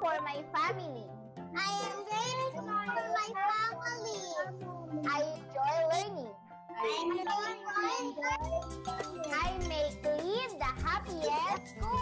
for my family. I am grateful for my family. I enjoy learning. I make live the happiest school.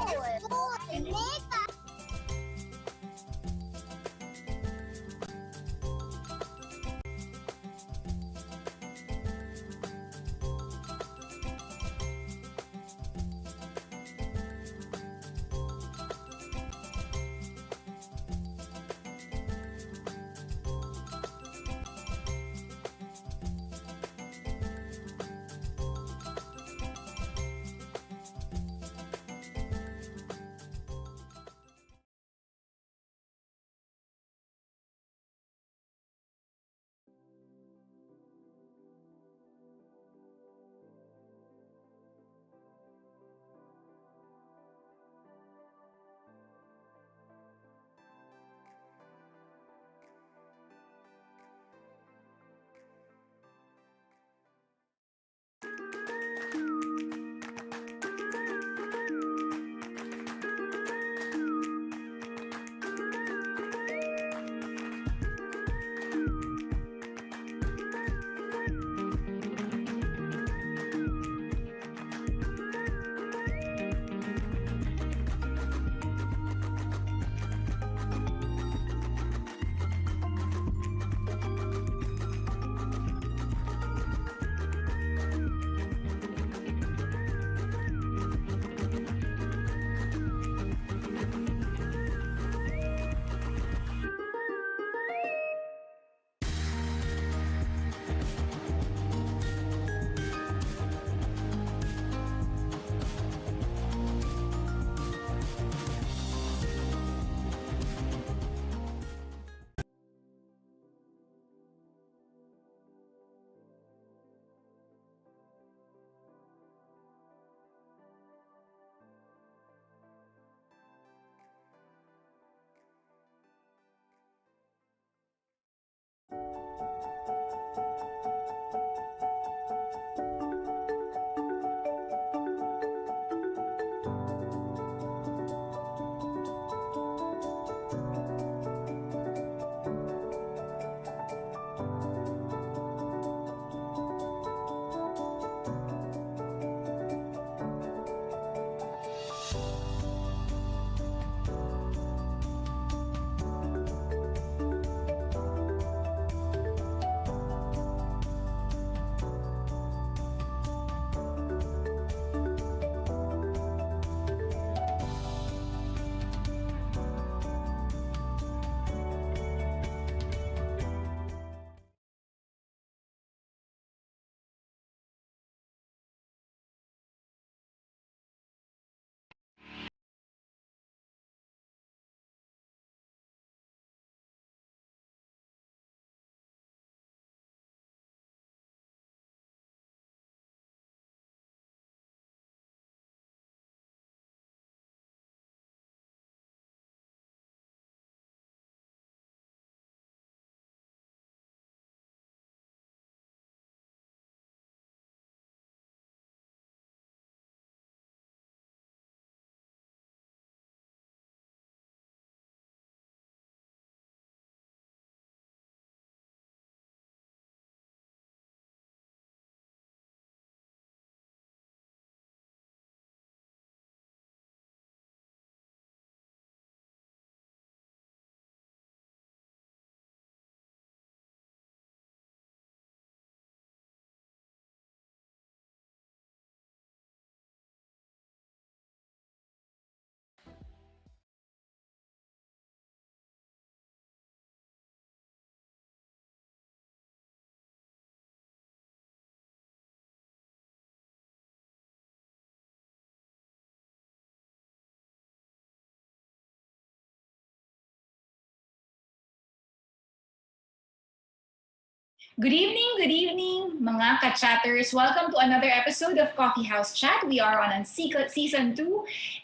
Good evening, mga ka-chatters. Welcome to another episode of Coffee House Chat. We are on Season 2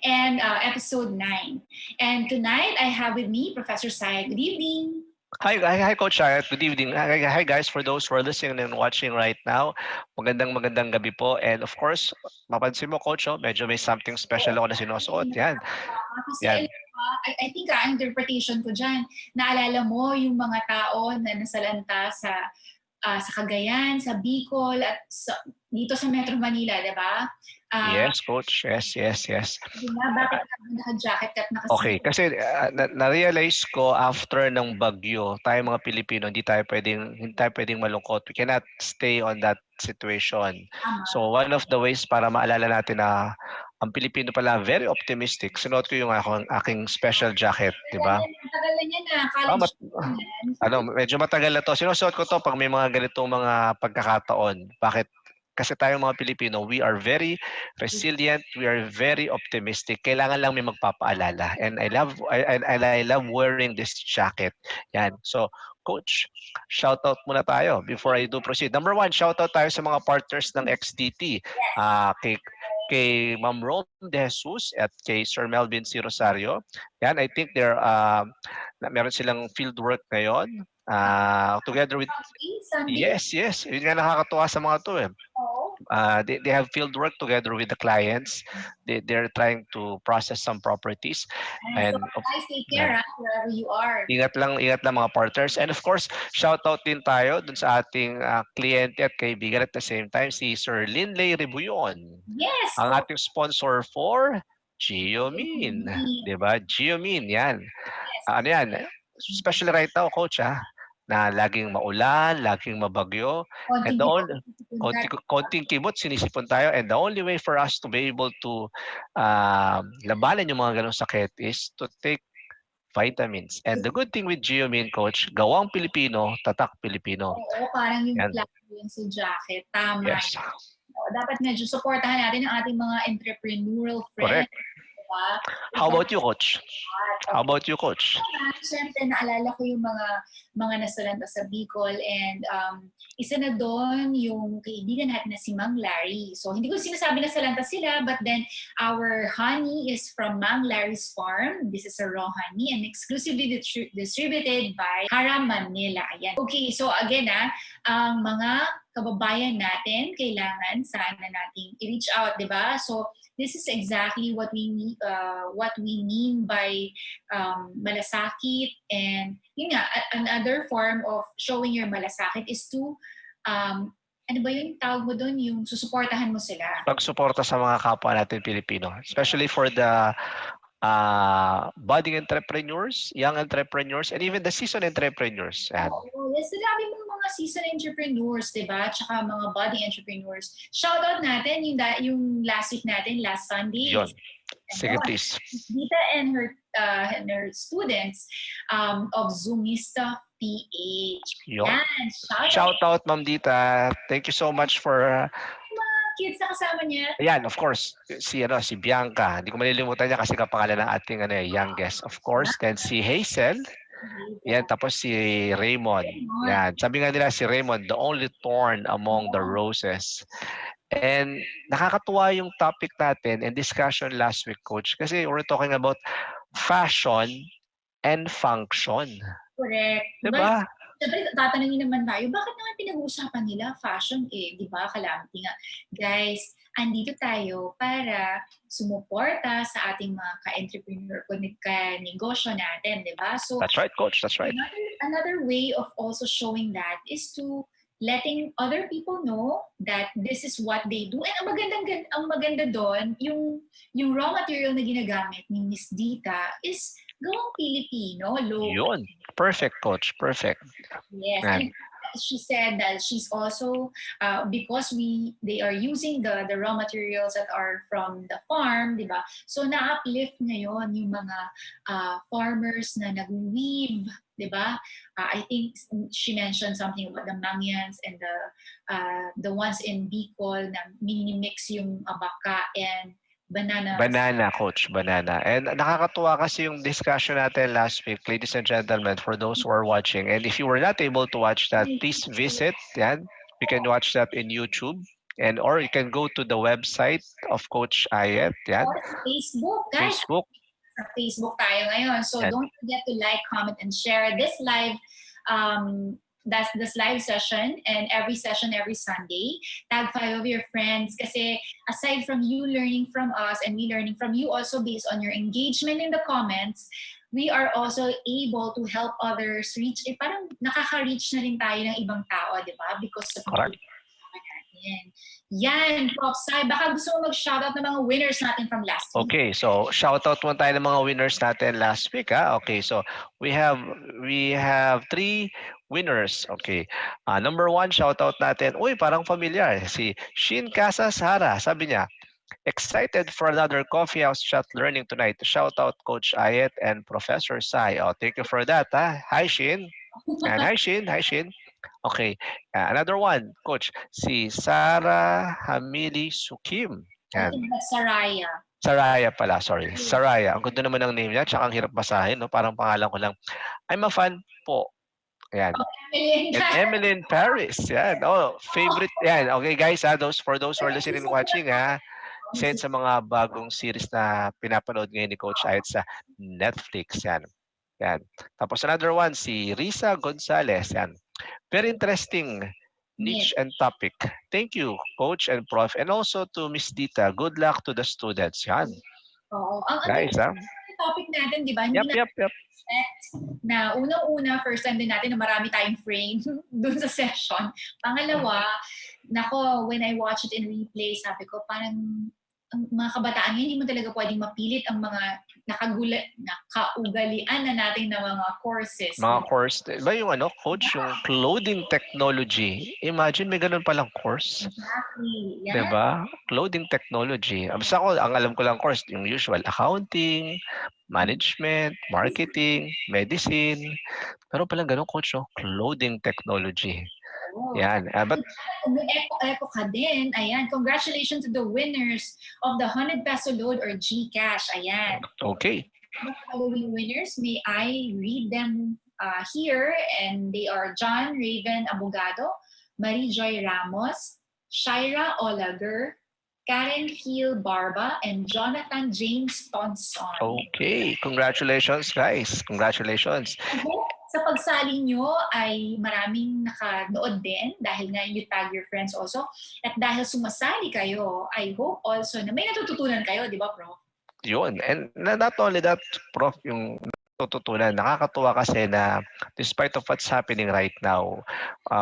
and Episode 9. And tonight, I have with me Professor Sai. Good evening. Hi, Coach Shayat. Good evening. Hi, guys, for those who are listening and watching right now. Magandang gabi po. And of course, mapansin mo, Coach, medyo may something special ako na sinusuot. Yan. Kasi Yan. I think ang interpretation ko dyan, naalala mo yung mga tao na nasalanta sa Cagayan, sa Bicol, at dito sa Metro Manila, di ba? Yes, coach. Yes. Di ba? Bakit ka naka-jacket at Okay, kasi na-realize ko after ng bagyo, tayo mga Pilipino, hindi tayo pwedeng malungkot. We cannot stay on that situation. So one of the ways para maalala natin na ang Pilipino pala very optimistic. Sinuot ko yung aking special jacket, di ba? Matagal na yan na. Medyo matagal na to. Sinusuot ko to pag may mga ganitong mga pagkakataon. Bakit? Kasi tayong mga Pilipino, we are very resilient, we are very optimistic. Kailangan lang may magpapaalala. And I love wearing this jacket. Yan. So, coach, shout out muna tayo before I do proceed. Number one, shout out tayo sa mga partners ng XDT. Kay Ma'am Rom De Jesus at kay Sir Melvin C. Rosario. Yan, I think meron silang field work ngayon. Together with yes, yun nga nakakatuwa sa mga to eh. They have field work together with the clients. They're trying to process some properties. And guys, take care wherever you are. Ingat lang mga partners. And of course, shout out din tayo dun sa ating kliyente at kaibigan at the same time si Sir Linley Ribuyon. Yes. Ang ating sponsor for Geomin. 'Di ba? Geomin, yan. Ano yan? Especially right now, coach, na laging maulan, laging mabagyo, and konting kimot, sinisipon tayo, and the only way for us to be able to labanan yung mga ganong sakit is to take vitamins. And the good thing with Geomin, coach, gawang Pilipino, tatak Pilipino. Oo, parang yung flag yun sa jacket. Tama. Yes. Dapat medyo supportahan natin ang ating mga entrepreneurial friends. Correct. How about you, coach? Siyempre, naalala ko yung mga nasalanta sa Bicol, and isa na doon yung kaibigan natin na si Mang Larry. So, hindi ko sinasabi na nasalanta sila, but then our honey is from Mang Larry's farm. This is a raw honey and exclusively distributed by Hara Manila. Ayan. Okay, so again, ang mga kababayan natin, kailangan sana nating i-reach out, di ba? So, this is exactly what we mean by malasakit, and yun nga, another form of showing your malasakit is to ano ba yung tawag mo doon, yung susuportahan mo sila. Pagsuporta sa mga kapwa natin Pilipino, especially for the budding entrepreneurs, young entrepreneurs, and even the seasoned entrepreneurs. Yes, sinabi mo mga seasoned entrepreneurs, diba? Tsaka mga budding entrepreneurs. Shoutout natin yung last week natin, last Sunday. Yun. Sige, please. Dita and her students of Zoomista PH. Yan, shoutout, Ma'am Dita. Thank you so much for kids na kasama niya. Ayan, of course, si Bianca. Hindi ko malilimutan niya kasi kapangalan ng ating youngest. Of course, then si Hazel. Yan, tapos si Raymond. Yan, sabi nga nila si Raymond, the only thorn among the roses. And nakakatuwa yung topic natin and discussion last week, Coach, kasi we're talking about fashion and function. Correct. Diba? Siyempre, tatanungin naman tayo, bakit naman pinag-uusapan nila fashion di ba? Calamity nga. Guys, andito tayo para sumuporta sa ating mga ka-entrepreneur, ka-negosyo natin, di ba? So, that's right, Coach. That's right. Another way of also showing that is to letting other people know that this is what they do. And ang maganda doon, yung raw material na ginagamit ni Miss Dita is gawang Pilipino. Yun. Perfect, Coach. Perfect. Yes. And she said that she's also, because they are using the raw materials that are from the farm, di ba? So, na-uplift ngayon yung mga farmers na nag-weave, di ba? I think she mentioned something about the Mangyans and the ones in Bicol na mini-mix yung abaka and banana, Coach. Banana. And nakakatuwa kasi yung discussion natin last week, ladies and gentlemen, for those who are watching. And if you were not able to watch that, please visit. Yan. You can watch that in YouTube. Or you can go to the website of Coach Ayet. Yan. Or Facebook, guys. Sa Facebook tayo ngayon. So don't forget to like, comment, and share this live that's this live session, and every session every Sunday. Tag 5 of your friends kasi aside from you learning from us and me learning from you also based on your engagement in the comments, we are also able to help others reach, parang nakaka-reach na rin tayo ng ibang tao, di ba? Because of Correct. Yan, Prof. Sai, baka gusto mo mag-shoutout ng mga winners natin from last week. Okay, so shoutout muna tayo ng mga winners natin last week. Okay, so we have 3 winners. Okay, number 1, shoutout natin. Uy, parang familiar. Si Shin Casa Sara. Sabi niya, excited for another Coffee House Chat learning tonight. Shoutout Coach Ayet and Professor Sai. Oh, thank you for that. Hi, Shin. And hi, Shin. Hi, Shin. Okay, another one, Coach, si Sarah Hamili Sukim. I think that's Saraya. Saraya pala, sorry. Saraya. Ang ganda naman ng name niya, tsaka ang hirap basahin, no? Parang pangalan ko lang. I'm a fan po. Ayan. And Emily in Paris. Yan. Oh, favorite. Yan. Okay, guys, for those who are listening and watching, isa sa mga bagong series na pinapanood ngayon ni Coach Ayet sa Netflix. Yan. Yan. Tapos another one, si Risa Gonzalez. Yan. Very interesting niche and topic. Thank you, Coach and Prof. And also to Miss Dita. Good luck to the students. Yan. Oo. Guys, topic natin, di ba? Hindi yep. Na unang-una, first time din natin na marami tayong frame dun sa session. Pangalawa, nako, when I watch it in replay, sabi ko, parang ang mga kabataan ngayon, hindi mo talaga pwedeng mapilit ang mga nakaugalian na natin na mga courses. Mga course. Ba yung Coach, yung clothing technology. Imagine may ganun palang course. Exactly. Yeah. Diba? Clothing technology. Basta ako, ang alam ko lang course, yung usual, accounting, management, marketing, medicine. Pero palang ganun, Coach, no? Clothing technology. Yan. But Eco ka din. Ayan. Congratulations to the winners of the 100 peso load or GCash. Ayan. Okay. The following winners, may I read them here? And they are John Raven Abogado, Marie Joy Ramos, Shaira Olager, Karen Hill Barba, and Jonathan James Thompson. Okay. Congratulations, guys. Congratulations. Sa pagsali nyo ay maraming nakanood din dahil nga you tag your friends also. At dahil sumasali kayo, I hope also na may natututunan kayo, di ba, Prof? Yun. And not only that, Prof, yung natututunan, nakakatuwa kasi na despite of what's happening right now,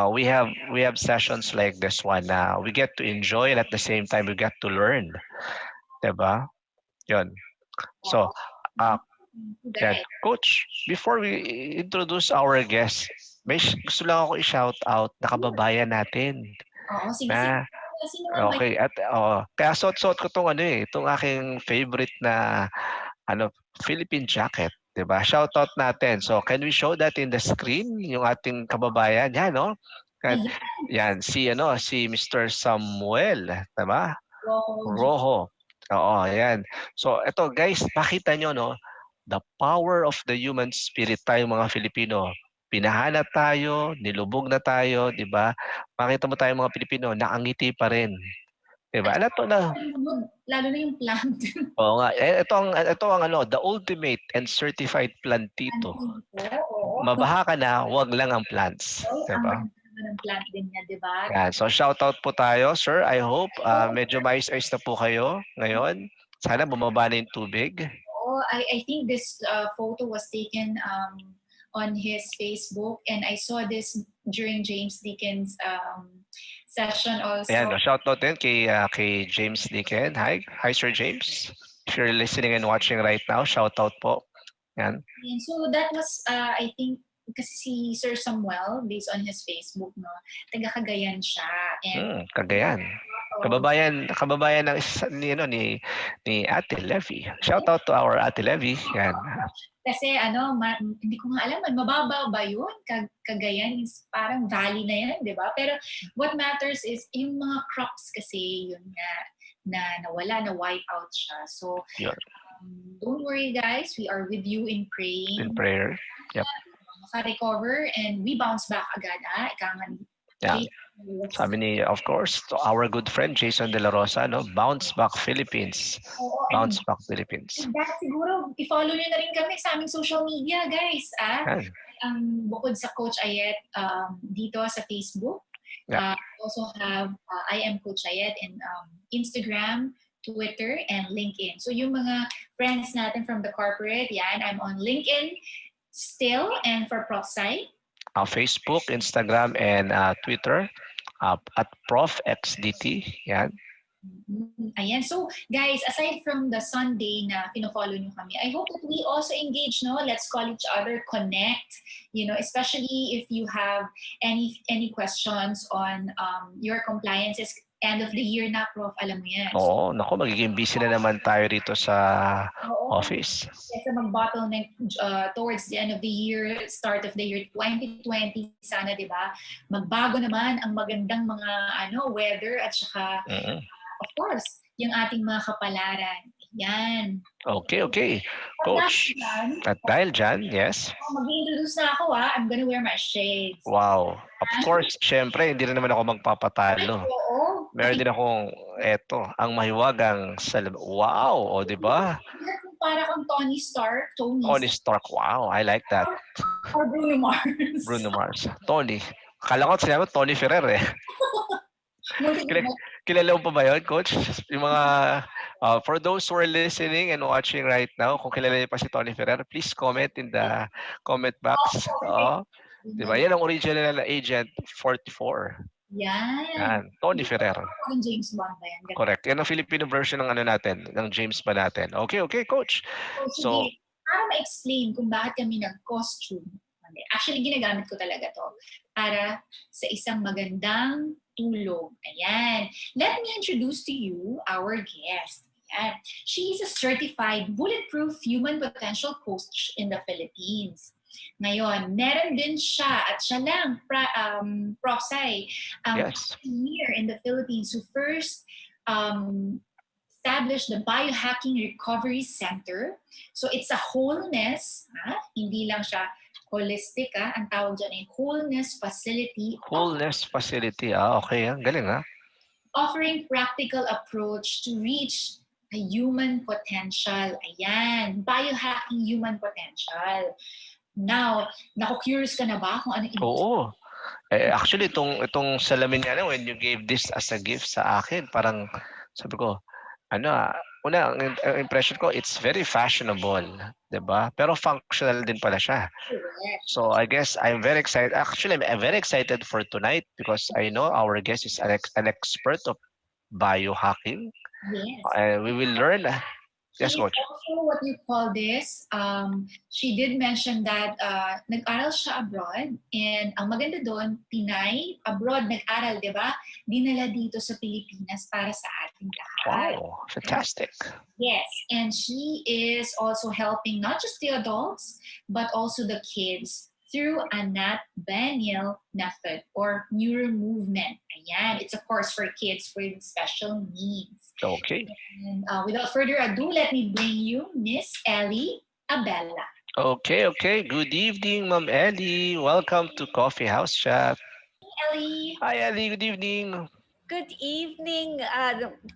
we have sessions like this one na we get to enjoy and at the same time we get to learn. Diba? Yun. So, yeah. Coach, before we introduce our guest, may gusto lang ako i-shout out na kababayan natin. Oo, sige. Okay, at kaya suot-suot ko itong aking favorite na Philippine jacket, 'di ba? Shout out natin. So, can we show that in the screen yung ating kababayan? Yan, no? Yan si Mr. Samuel, 'di ba? Rojo. Oo, yan. So, ito guys, makita nyo, no? The power of the human spirit tayong mga Filipino. Pinahana tayo, nilubog na tayo, di ba? Makita mo tayong mga Pilipino, nakangiti pa rin. Di ba? Lalo na yung plant. Oo nga. Ito ang the ultimate and certified plantito. Mabaha ka na, wag lang ang plants. Di ba? Ng plant din niya, di ba? Yeah, so shout out po tayo, sir. I hope medyo mais-ayos na po kayo ngayon. Sana bumaba na yung tubig. I think this photo was taken on his Facebook, and I saw this during James Deacon's session also. Ayan, shout out din kay James Deacon. Hi Sir James. If you're listening and watching right now, shout out po. Yan. And so that was, I think, kasi si Sir Samuel, based on his Facebook, no, taga Cagayan siya. And Cagayan. Kababayan ni Ate Levy. Shout out to our Ate Levy. Yan. Kasi hindi ko nga alam, mababaw ba yun? Cagayan is parang valley na yan, di ba? Pero what matters is yung mga crops kasi yun nga na nawala, na wipe out siya. So don't worry guys, we are with you in praying. In prayer. Yep. Maka-recover and we bounce back agad. Yeah. Sabi ni, of course, to our good friend Jason De La Rosa, no? Bounce Back Philippines. Bounce Back Philippines. That siguro, i-follow nyo na rin kami sa aming social media, guys. bukod sa Coach Ayet dito sa Facebook, Yeah. we also have I am Coach Ayet in Instagram, Twitter, and LinkedIn. So yung mga friends natin from the corporate, yan, I'm on LinkedIn still, and for Prof. Sai. Facebook, Instagram, and Twitter at Prof XDT. Yan. Ayan. So, guys, aside from the Sunday na pino-follow nyo kami, I hope that we also engage, no? Let's call each other, connect, especially if you have any questions on your compliances. End of the year na, Prof, alam mo yan. Oo, naku, magiging busy na naman tayo rito sa office. Kasi mag-bottleneck towards the end of the year, start of the year 2020, sana, di ba? Magbago naman ang magandang mga weather at saka, of course, yung ating mga kapalaran. Yan. Okay. Coach, at dahil dyan, yes. Mag-introduce na ako, I'm gonna wear my shades. Wow. Of course, syempre, hindi rin naman ako magpapatalo. Oo. Meron din akong, ang mahiwagang wow, o di ba? Para kang Tony Stark. Tony Stark, wow, I like that. Or Bruno Mars. Bruno Mars. Tony. Akala ko sinabi Tony Ferrer eh. Kilala mo pa ba yun, Coach? Yung mga, for those who are listening and watching right now, kung kilala niyo pa si Tony Ferrer, please comment in the comment box. Di ba? Yan ang original na Agent 44. Yan. Tony Ferrer. James Bond ba yan? Correct. Yan ang Filipino version ng natin, ng James Bond natin. Okay, Coach. So, para ma-explain kung bakit kami nag-costume, actually, ginagamit ko talaga to para sa isang magandang tulog. Ayan. Let me introduce to you our guest. Ayan. She is a certified bulletproof human potential coach in the Philippines. Ngayon, meron din siya, at siya lang, Prof. Sai, pioneer in the Philippines who first established the Biohacking Recovery Center. So it's a wholeness, hindi lang siya holistic, ang tawag dyan ay wholeness facility. Wholeness facility, okay, galing Offering practical approach to reach a human potential. Ayan, biohacking human potential. Now, naku-curious ka na ba kung ano ito? Oo. Actually, itong salamin niya, when you gave this as a gift sa akin, parang sabi ko, una, ang impression ko, it's very fashionable, diba? Pero functional din pala siya. So I guess I'm very excited. Actually, I'm very excited for tonight because I know our guest is an expert of biohacking. Yes. And we will learn. Yes, Coach. Also, what you call this, she did mention that nag-aral siya abroad, and ang maganda doon, Pinay, abroad nag-aral, di ba? Dinala dito sa Pilipinas para sa ating lahat. Wow, fantastic. Yes, and she is also helping not just the adults, but also the kids through a Nat Daniel method or neuro movement. Ayan, it's a course for kids with special needs. Okay. And without further ado, let me bring you Miss Ellie Abella. Okay. Good evening, Ma'am Ellie. Welcome to Coffee House Chat. Hey, Ellie. Hi, Ellie. Good evening. Good evening,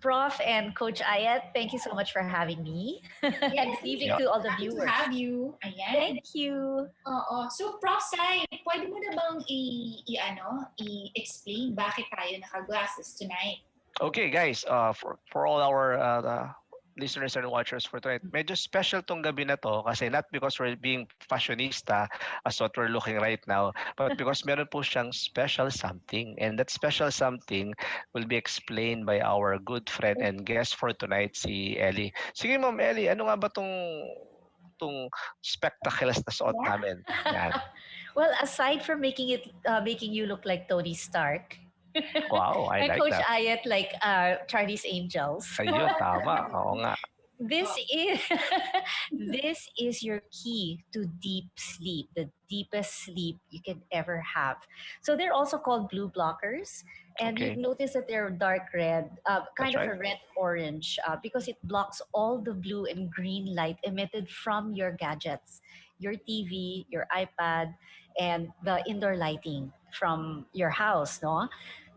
Prof. and Coach Ayet. Thank you so much for having me. Yeah, good evening to all the happy viewers. to have you. Ayan. Thank you. So, Prof. Sai, pwede mo na bang i-explain bakit tayo naka-glasses tonight? Okay, guys. For all our listeners and watchers for tonight, medyo special tong gabi na to kasi not because we're being fashionista as what we're looking right now, but because meron po siyang special something, and that special something will be explained by our good friend and guest for tonight, si Ellie. Sige, Ma'am Ellie, ano nga ba tong spectacles na suot namin? Yan. Well, aside from making you look like Tony Stark, wow, I and like Coach that. Ayet like Charlie's Angels. Ayun, tama. Oo nga. This is your key to deep sleep, the deepest sleep you can ever have. So they're also called blue blockers, and you notice that they're dark red, kind of a red orange, because it blocks all the blue and green light emitted from your gadgets, your TV, your iPad, and the indoor lighting from your house, no?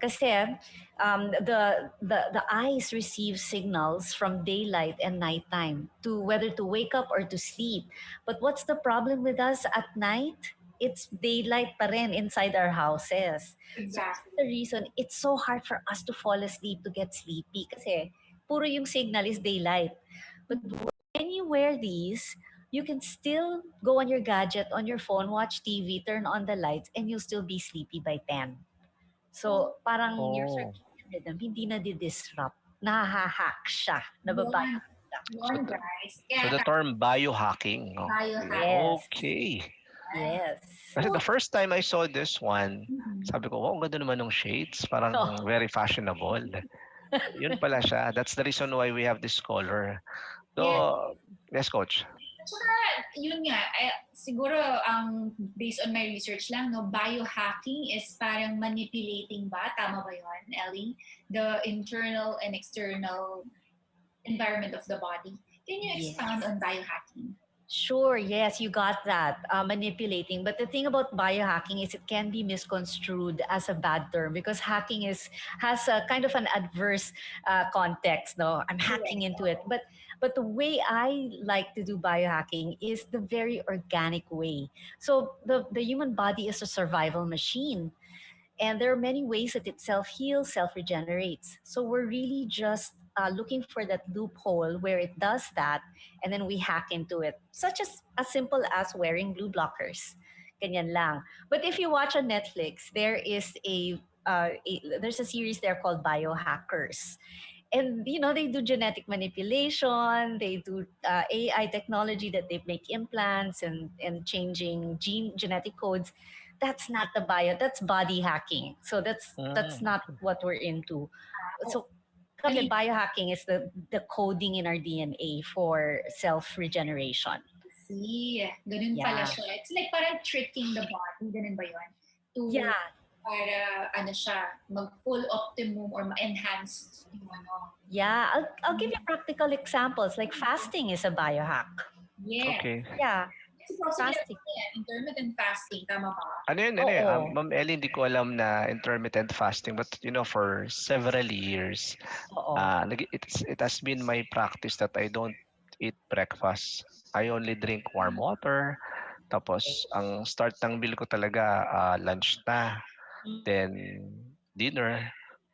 Kasi the eyes receive signals from daylight and nighttime to whether to wake up or to sleep. But what's the problem with us at night? it's daylight pa rin inside our houses. So that's Exactly. the reason it's so hard for us to fall asleep, to get sleepy. Kasi puro yung signal is daylight. But when you wear these, you can still go on your gadget, on your phone, watch TV, turn on the lights, and you'll still be sleepy by 10. So, parang your Oh. circadian rhythm, hindi na di-disrupt. Nahahack siya. Nababayo. Yun, guys. So the term biohacking. Oh. Biohacking. Yes. Okay. Yes. Kasi the first time I saw this one, Mhm. sabi ko, wow, ang ganda naman ng shades. Parang Oh. very fashionable. Yun pala siya. That's the reason why we have this color. So, yes, Coach. At saka, yun nga, siguro based on my research lang, no, biohacking is parang manipulating ba? Tama ba yun, Ellie? The internal and external environment of the body. Can you expound on biohacking? Sure, yes, you got that. Manipulating. But the thing about biohacking is it can be misconstrued as a bad term because hacking has a kind of an adverse context. No, I'm hacking into it. But the way I like to do biohacking is the very organic way. So the human body is a survival machine. And there are many ways that it self-heals, self-regenerates. So we're really just looking for that loophole where it does that, and then we hack into it, such as simple as wearing blue blockers. Ganyan lang. But if you watch on Netflix, there's a series there called Biohackers. And they do genetic manipulation, they do AI technology that they make implants and changing genetic codes. That's not that's body hacking. So that's not what we're into. So kasi biohacking is the coding in our DNA for self-regeneration. See, ganun pala siya. It's like parang tricking the body, ganun ba yun? Para mag-full optimum or ma-enhance yung ano. Yeah, I'll give you practical examples. Like fasting is a biohack. Yeah. Okay. Yeah. Fasting. Intermittent fasting, tama ba? Ano yun? Ma'am Ellie, hindi ko alam na intermittent fasting. But, for several years, it has been my practice that I don't eat breakfast. I only drink warm water. Tapos, ang start ng meal ko talaga, lunch na. Then, dinner.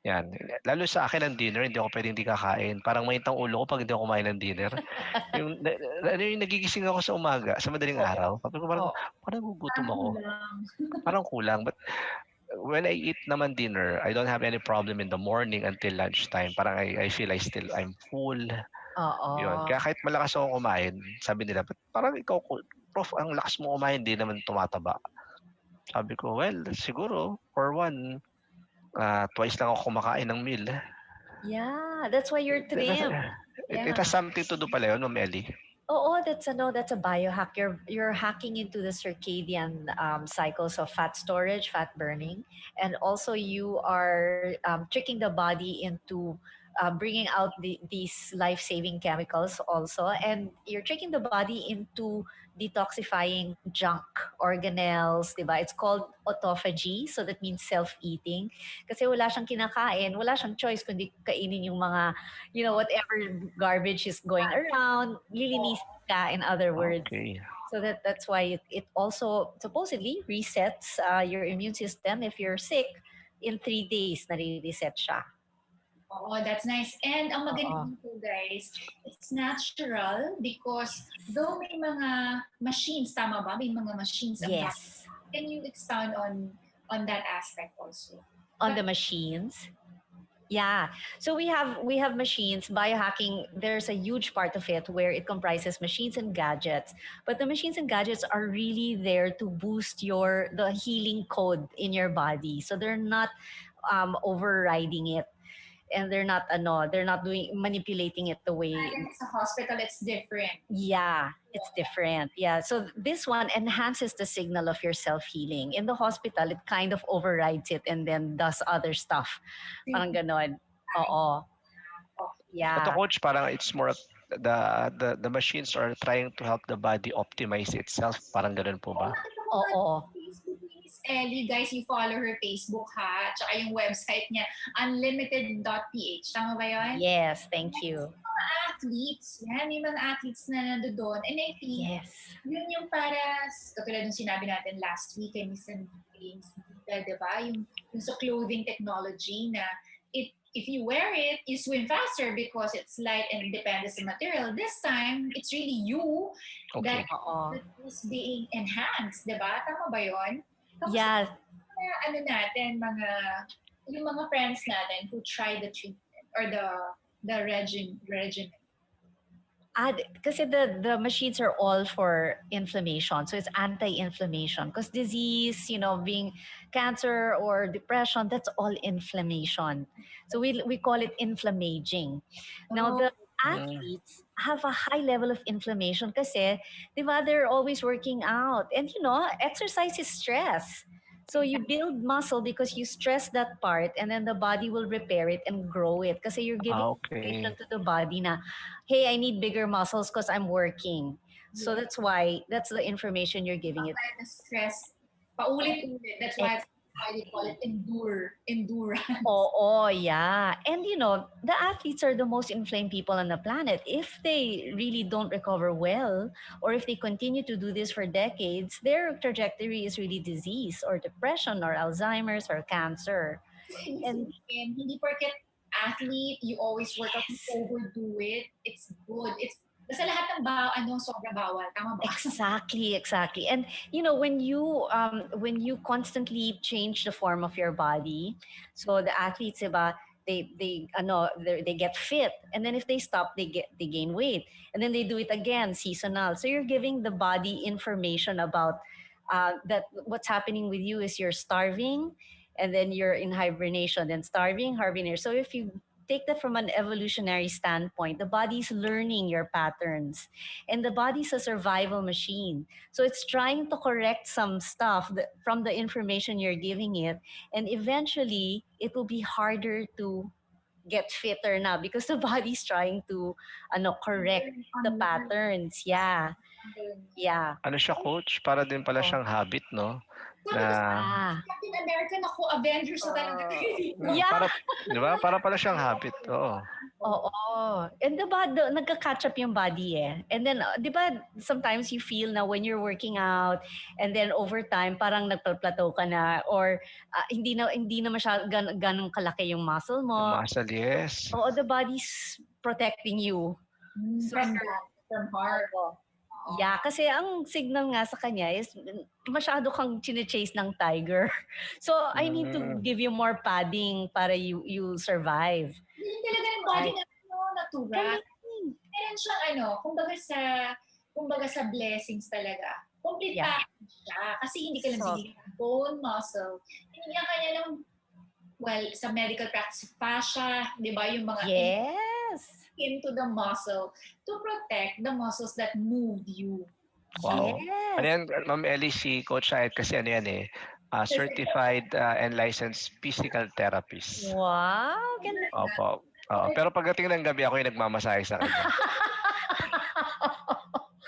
Yan. Lalo sa akin ang dinner, hindi ako pwedeng hindi kakain. Parang mainit ang ulo ko pag hindi ako kumain ng dinner. yung nagigising ako sa umaga, sa madaling araw. Parang gugutom ako. Parang kulang. But when I eat naman dinner, I don't have any problem in the morning until lunchtime. Parang I feel I'm full. Yun. Kaya kahit malakas ako kumain, sabi nila, parang ikaw, Prof, ang lakas mo kumain, hindi naman tumataba. Sabi ko, well, siguro, for one, twice lang ako kumakain ng meal. Yeah, that's why you're trim. It has something to do pala yun, Ma'am Ellie. That's a biohack. You're hacking into the circadian cycles of fat storage, fat burning, and also you are tricking the body into bringing out these life-saving chemicals also, and you're tricking the body into detoxifying junk organelles, diba? It's called autophagy, so that means self-eating. Kasi wala siyang kinakain, wala siyang choice kundi kainin yung mga, whatever garbage is going around, lilinis ka, in other words. Okay. So that's why it also supposedly resets your immune system. If you're sick, in 3 days, nare-reset siya. Oh, that's nice. And ang magaling po, guys, it's natural because though may mga machines, tama ba? May mga machines. Yes. Can you expound on that aspect also? On the machines? Yeah. So we have machines. Biohacking, there's a huge part of it where it comprises machines and gadgets. But the machines and gadgets are really there to boost the healing code in your body. So they're not overriding it. And they're not manipulating it the way. It's a hospital, it's different. Yeah, it's different. Yeah. So this one enhances the signal of your self-healing. In the hospital, it kind of overrides it and then does other stuff. Parang ganon. Oo. Yeah. But Coach, parang it's more of the machines are trying to help the body optimize itself. Parang ganon po ba? Oo. Ellie, guys, you follow her Facebook ha, tsaka yung website niya, unlimited.ph. Tama ba yun? Yes, thank you. athletes, yan, may mga athletes na nandoon. And I think, Yes. yun yung para, katulad ng sinabi natin last week, kay Miss James, diba? Yung sa clothing technology na if you wear it, you swim faster because it's light and depends on material. This time, it's really you Okay. that is being enhanced, diba? Tama ba yun? Tapos, Yeah. ano natin, yung mga friends natin who try the treatment or the regimen. Kasi the machines are all for inflammation. So it's anti-inflammation. Because disease, being cancer or depression, that's all inflammation. So we call it inflammaging. Now, the athletes have a high level of inflammation kasi, di ba, they're always working out. And, exercise is stress. So you build muscle because you stress that part and then the body will repair it and grow it. Kasi you're giving information to the body na, hey, I need bigger muscles because I'm working. So that's the information you're giving it. The stress, paulit-ulit. That's why they call it endurance. Oh, yeah. And the athletes are the most inflamed people on the planet. If they really don't recover well, or if they continue to do this for decades, their trajectory is really disease or depression or Alzheimer's or cancer. And hindi porket athlete, you always work out, you overdo it. It's good. Basta lahat ng sobra bawal. Tama ba? Exactly. And when you constantly change the form of your body, so the athletes, diba, they get fit, and then if they stop, they gain weight, and then they do it again, seasonal. So you're giving the body information about that what's happening with you is you're starving, and then you're in hibernation, then starving, hibernation. So if you take that from an evolutionary standpoint, the body's learning your patterns, and the body's a survival machine. So it's trying to correct some stuff from the information you're giving it, and eventually it will be harder to get fitter now because the body's trying to correct the patterns. Yeah. Ano siya, coach? Para din pala siyang habit, no? Captain America, Avengers na talaga. Yeah. Diba? Para pala siyang habit. Oo. And nagka-catch up yung body eh. And then, di ba, sometimes you feel na when you're working out and then over time, parang nagpa-plateau ka na or hindi na masyadong ganong kalaki yung muscle mo. The muscle, yes. Oo, the body's protecting you. From heart. Yeah, kasi ang signal nga sa kanya is masyado kang chine-chase ng tiger. So, I need to give you more padding para you survive. Hindi talaga ng body na natural. Meron siyang kumbaga sa blessings talaga. Complete package siya. Kasi hindi ka lang bigyan bone, muscle. Hinigyan kanya ng, sa medical practice, fascia, di ba? Yung mga into the muscle to protect the muscles that move you. Wow. Yes. Ano yan, Ma'am Ellie, si Coach Syed kasi certified and licensed physical therapist. Wow. Opo. Pero pagdating ng gabi, ako yung nagmamasahe sa kanya.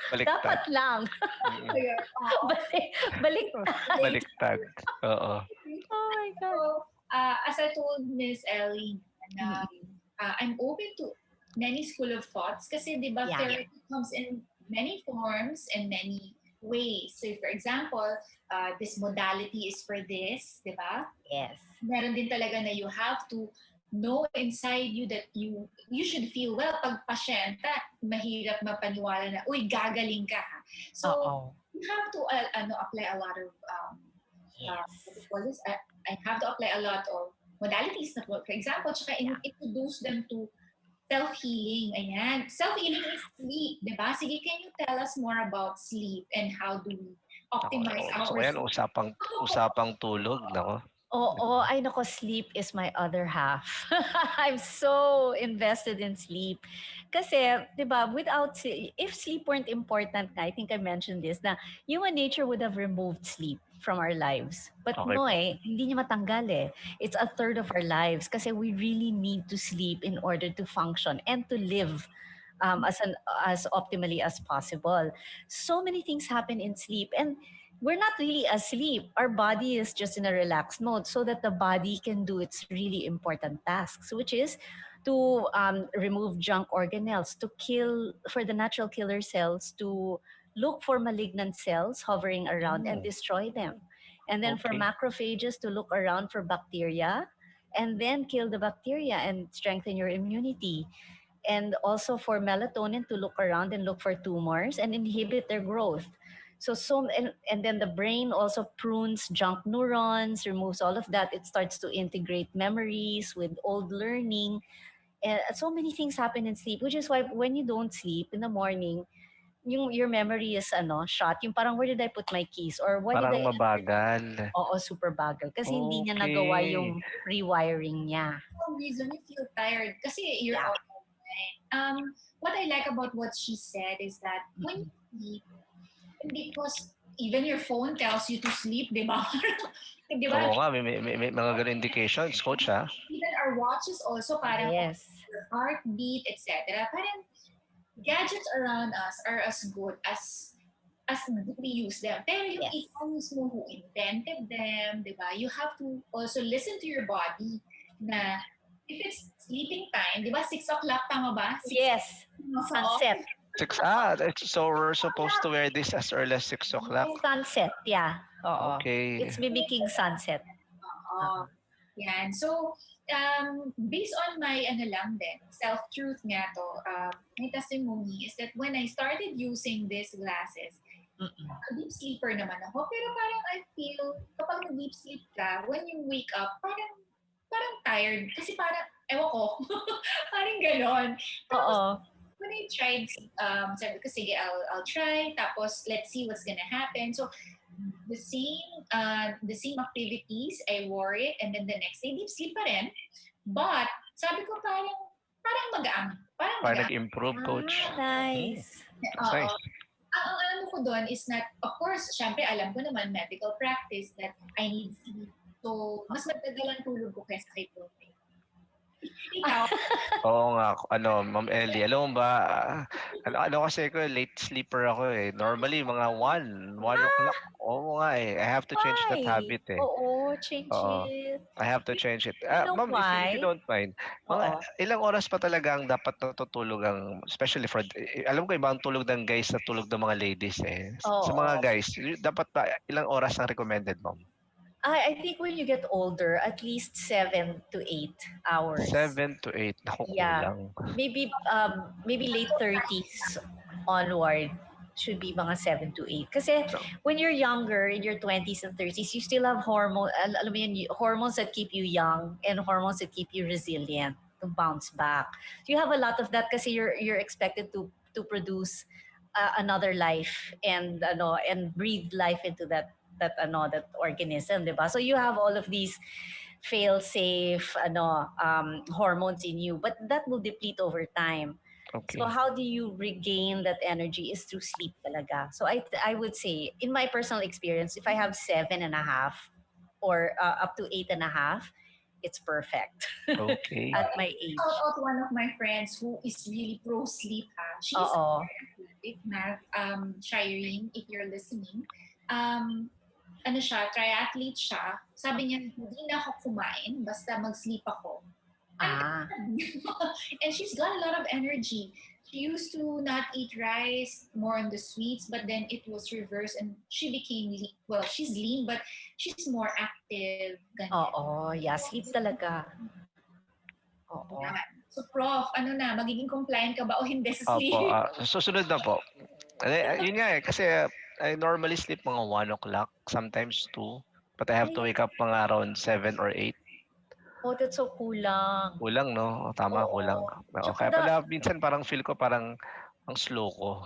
Baliktad. Dapat lang. Baliktad. Oo. Oh my God. So, as I told Miss Ellie, I'm open to many school of thoughts kasi di ba therapy comes in many forms and many ways. So for example, this modality is for this, di ba? Yes. Meron din talaga na you have to know inside you that you should feel well. Pag pasyenta, mahirap mapaniwala na, uy, gagaling ka. So you have to apply a lot of I have to apply a lot of modalities na, for example, tsaka introduce them to self-healing. Ayan. Self-healing is sleep, di ba? Sige, can you tell us more about sleep and how do we optimize our sleep? So, usapang tulog, nako. Nako, sleep is my other half. I'm so invested in sleep. Kasi, di ba, if sleep weren't important, I think I mentioned this, na human nature would have removed sleep from our lives. But hindi niya matanggal eh. It's a third of our lives kasi we really need to sleep in order to function and to live as optimally as possible. So many things happen in sleep and we're not really asleep. Our body is just in a relaxed mode so that the body can do its really important tasks, which is to remove junk organelles, to kill, for the natural killer cells to look for malignant cells hovering around and destroy them. And then for Okay. macrophages to look around for bacteria and then kill the bacteria and strengthen your immunity. And also for melatonin to look around and look for tumors and inhibit their growth. And then the brain also prunes junk neurons, removes all of that. It starts to integrate memories with old learning. And so many things happen in sleep, which is why when you don't sleep in the morning, your memory is shot. Yung parang, where did I put my keys? Or why did Parang I... mabagal. Oo, super bagal. Kasi hindi niya nagawa yung rewiring niya. For some reason, you feel tired kasi you're Yeah. out of mind. What I like about what she said is that when you sleep, because even your phone tells you to sleep, di ba? Di ba? Oo nga, may mga ganun indications, coach, ha? Even our watches also parang Yes. your heartbeat, etc. Parang gadgets around us are as good as we use them. Pero yung Yes. ikaw mismo who invented them, di ba? You have to also listen to your body na if it's sleeping time, di ba? 6 o'clock, tama ba? Yes. Sunset. So we're supposed to wear this as early as 6 o'clock? Sunset, yeah. Oo. Okay. It's mimicking sunset. Oo. Yan. So, based on my self-truth nga to, my testimony is that when I started using these glasses, deep sleeper naman ako. Pero parang I feel, kapag nag-deep sleep ka, when you wake up, parang tired. Kasi parang, ewan ko, parang ganon. Oo. When I tried, sabi ko, sige, I'll try. Tapos, let's see what's gonna happen. So, the same activities, I wore it, and then the next day, deep sleep pa rin. But, sabi ko, parang magaan. Parang nag-improve, coach. Nice. That's nice. Ang alam ko doon is that, of course, syempre, alam ko naman, medical practice, that I need sleep. So, mas matagal ang tulog ko kaysa kay Profe. Ikaw? Oo nga, Ma'am Ellie, alam mo ba, ano kasi ko, late sleeper ako eh. Normally, mga 1 o'clock. Oo nga eh. I have to change that habit eh. Oo, change Oo. it. I have to change it. You know Ma'am, if you why? don't mind, mga ilang oras pa talaga ang dapat natutulog especially for, alam ko iba ang tulog ng guys sa tulog ng mga ladies eh. Sa mga guys, dapat pa ilang oras ang recommended, Ma'am? I think when you get older, at least 7 to 8 hours. 7 to 8. Naku, kulang. Maybe late 30s onward should be mga 7 to 8. Kasi when you're younger, in your 20s and 30s, you still have alam mo yun, hormones that keep you young and hormones that keep you resilient to bounce back. So you have a lot of that kasi you're expected to produce another life and breathe life into that organism, diba? So you have all of these fail-safe hormones in you, but that will deplete over time. Okay. So how do you regain that energy is through sleep talaga. So I would say, in my personal experience, if I have 7.5 or up to 8.5, it's perfect. Okay. At my age. Shout out one of my friends who is really pro sleep. She's Shireen, if you're listening. Triathlete siya. Sabi niya, hindi na ako kumain, basta mag-sleep ako. And she's got a lot of energy. She used to not eat rice, more on the sweets, but then it was reversed and she became lean. Well, she's lean, but she's more active. Yeah, sleep talaga. So, Prof, magiging compliant ka ba o hindi sa sleep? Opo, susunod na po. Yun nga eh, kasi I normally sleep mga 1 o'clock, sometimes 2. But I have to wake up mga around 7 or 8. Oh, that's so kulang. Kulang, no? Tama, kulang. Kaya pala, minsan parang feel ko parang ang slow ko.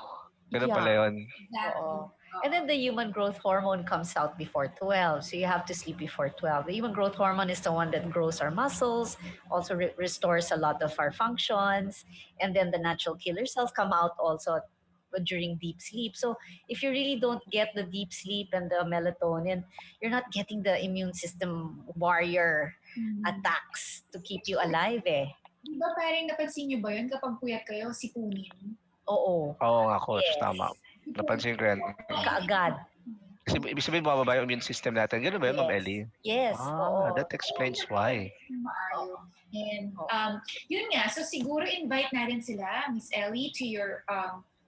Ganun pala yun. Exactly. And then the human growth hormone comes out before 12. So you have to sleep before 12. The human growth hormone is the one that grows our muscles, also restores a lot of our functions. And then the natural killer cells come out also during deep sleep. So if you really don't get the deep sleep and the melatonin, you're not getting the immune system warrior attacks to keep you alive eh. Diba parang napansin niyo ba yun kapag puyat kayo, sipunin? Oo. Oo nga, coach. Yes. Tama. Napansin ko yan. Kaagad. Kasi ibig sabihin bababa yung immune system natin. Ganun ba yun, Ma'am Ellie? Yes. That explains why. Maayo. And yun nga, so siguro invite natin sila, Miss Ellie, to your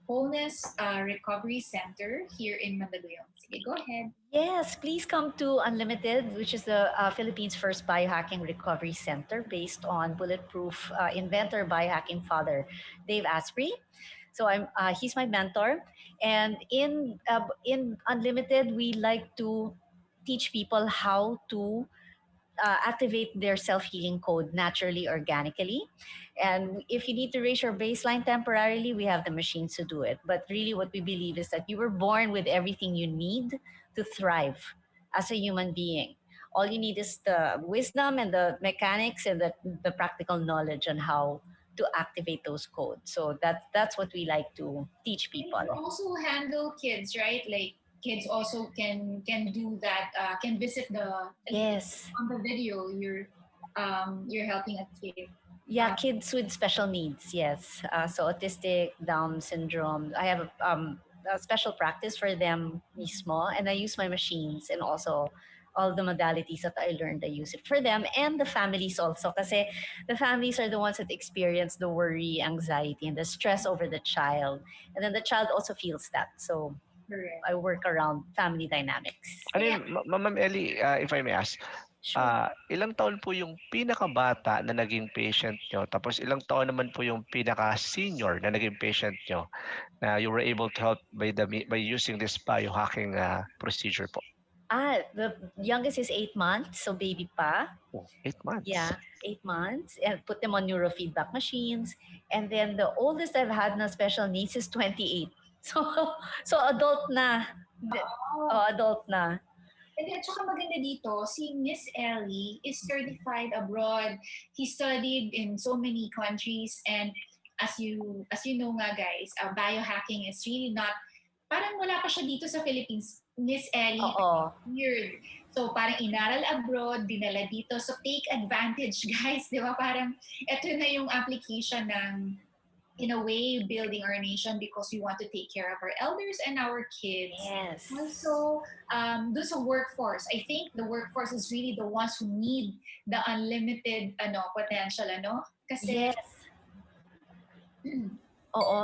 Wholeness Recovery Center here in Mandaluyong. Sige, go ahead. Yes, please come to Unlimited, which is the Philippines' first biohacking recovery center based on bulletproof inventor, biohacking father, Dave Asprey. So he's my mentor, and in Unlimited, we like to teach people how to activate their self-healing code naturally, organically. And if you need to raise your baseline temporarily, we have the machines to do it. But really what we believe is that you were born with everything you need to thrive as a human being. All you need is the wisdom and the mechanics and the practical knowledge on how to activate those codes. So that's what we like to teach people. You also handle kids, right? Like kids also can do that. Can visit the yes on the video. You're helping a kid. Yeah, kids with special needs. Yes, so autistic, Down syndrome. I have a special practice for them mismo, and I use my machines and also all the modalities that I learned, I use it for them and the families also. Kasi the families are the ones that experience the worry, anxiety, and the stress over the child. And then the child also feels that. So I work around family dynamics. Ano yun, Ma'am Ellie, if I may ask, ilang taon po yung pinakabata na naging patient nyo? Tapos ilang taon naman po yung pinaka-senior na naging patient nyo na you were able to help by using this biohacking procedure po? The youngest is 8 months, so baby pa. 8 months? Yeah, 8 months. And put them on neurofeedback machines. And then the oldest I've had na special needs is 28. So adult na. Adult na. And then, tsaka maganda dito, si Miss Ellie is certified abroad. He studied in so many countries, and as you know nga guys, biohacking is really not, parang wala pa siya dito sa Philippines. Miss Ellie, weird. So parang inaral abroad, dinala dito. So take advantage guys, di ba? Parang ito na yung application ng, in a way, building our nation because we want to take care of our elders and our kids. Yes. Also, do sa workforce. I think the workforce is really the ones who need the unlimited potential, Kasi, yes.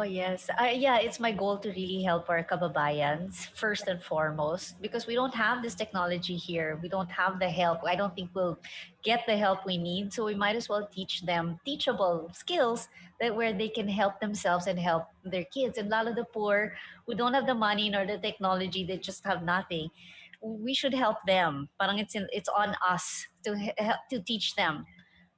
Yes. Yeah, it's my goal to really help our kababayans first and foremost because we don't have this technology here. We don't have the help. I don't think we'll get the help we need. So we might as well teach them teachable skills that where they can help themselves and help their kids. And lalo the poor who don't have the money nor the technology, they just have nothing. We should help them. Parang it's on us to help to teach them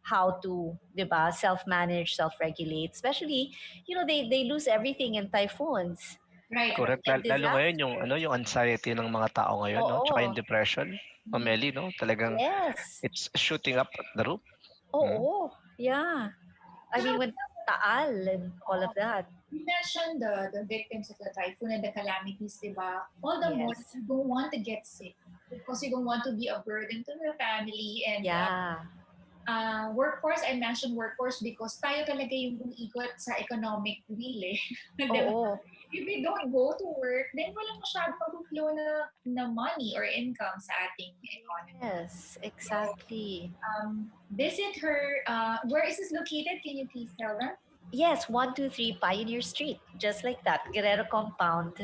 how to, diba, self-manage, self-regulate. Especially, they lose everything in typhoons. Right. Correct. Lalo ngayon yung anxiety ng mga tao ngayon, no? Tsaka yung depression. Ma'am Ellie, no? Talagang it's shooting up the roof. Yeah. I mean, with Taal and all of that. You mentioned the victims of the typhoon and the calamities, diba? All the more you don't want to get sick because you don't want to be a burden to the family and workforce. I mentioned workforce because tayo talaga yung umiikot sa economic wheel eh. If we don't go to work, then walang masyadong mag-flow na money or income sa ating economy. Yes, exactly. Visit her. Where is this located? Can you please tell them? Yes, 123 Pioneer Street, just like that. Guerrero Compound,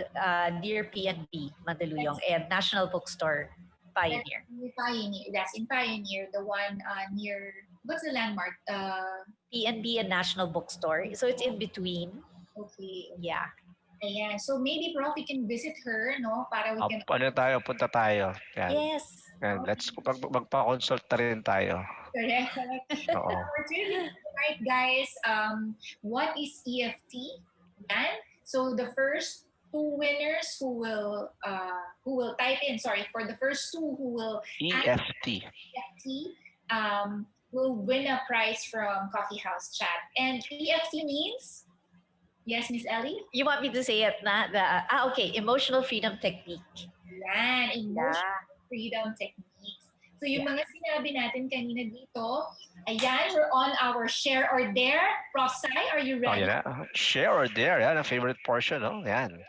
near PNB, Mandaluyong, and National Bookstore, Pioneer. That's in Pioneer, the one near, what's the landmark? PNB and National Bookstore. So it's in between. Okay. Yeah. Ayan. So maybe, Prof, we can visit her, no? Para we can... Punta tayo. Yan. Yes. Yan. Let's magpa-consult rin tayo. Correct. Right, guys. What is EFT? Yan. So the first two winners who will type in, for the first two who will EFT will win a prize from Coffee House Chat. And EFT means, yes, Miss Ellie? You want me to say it na? Okay, emotional freedom technique. Yan, emotional freedom techniques. So yung mga sinabi natin kanina dito, ayan, we're on our share or dare. Prof. Sai, are you ready? Share or dare, yan, ang favorite portion, no? Yan.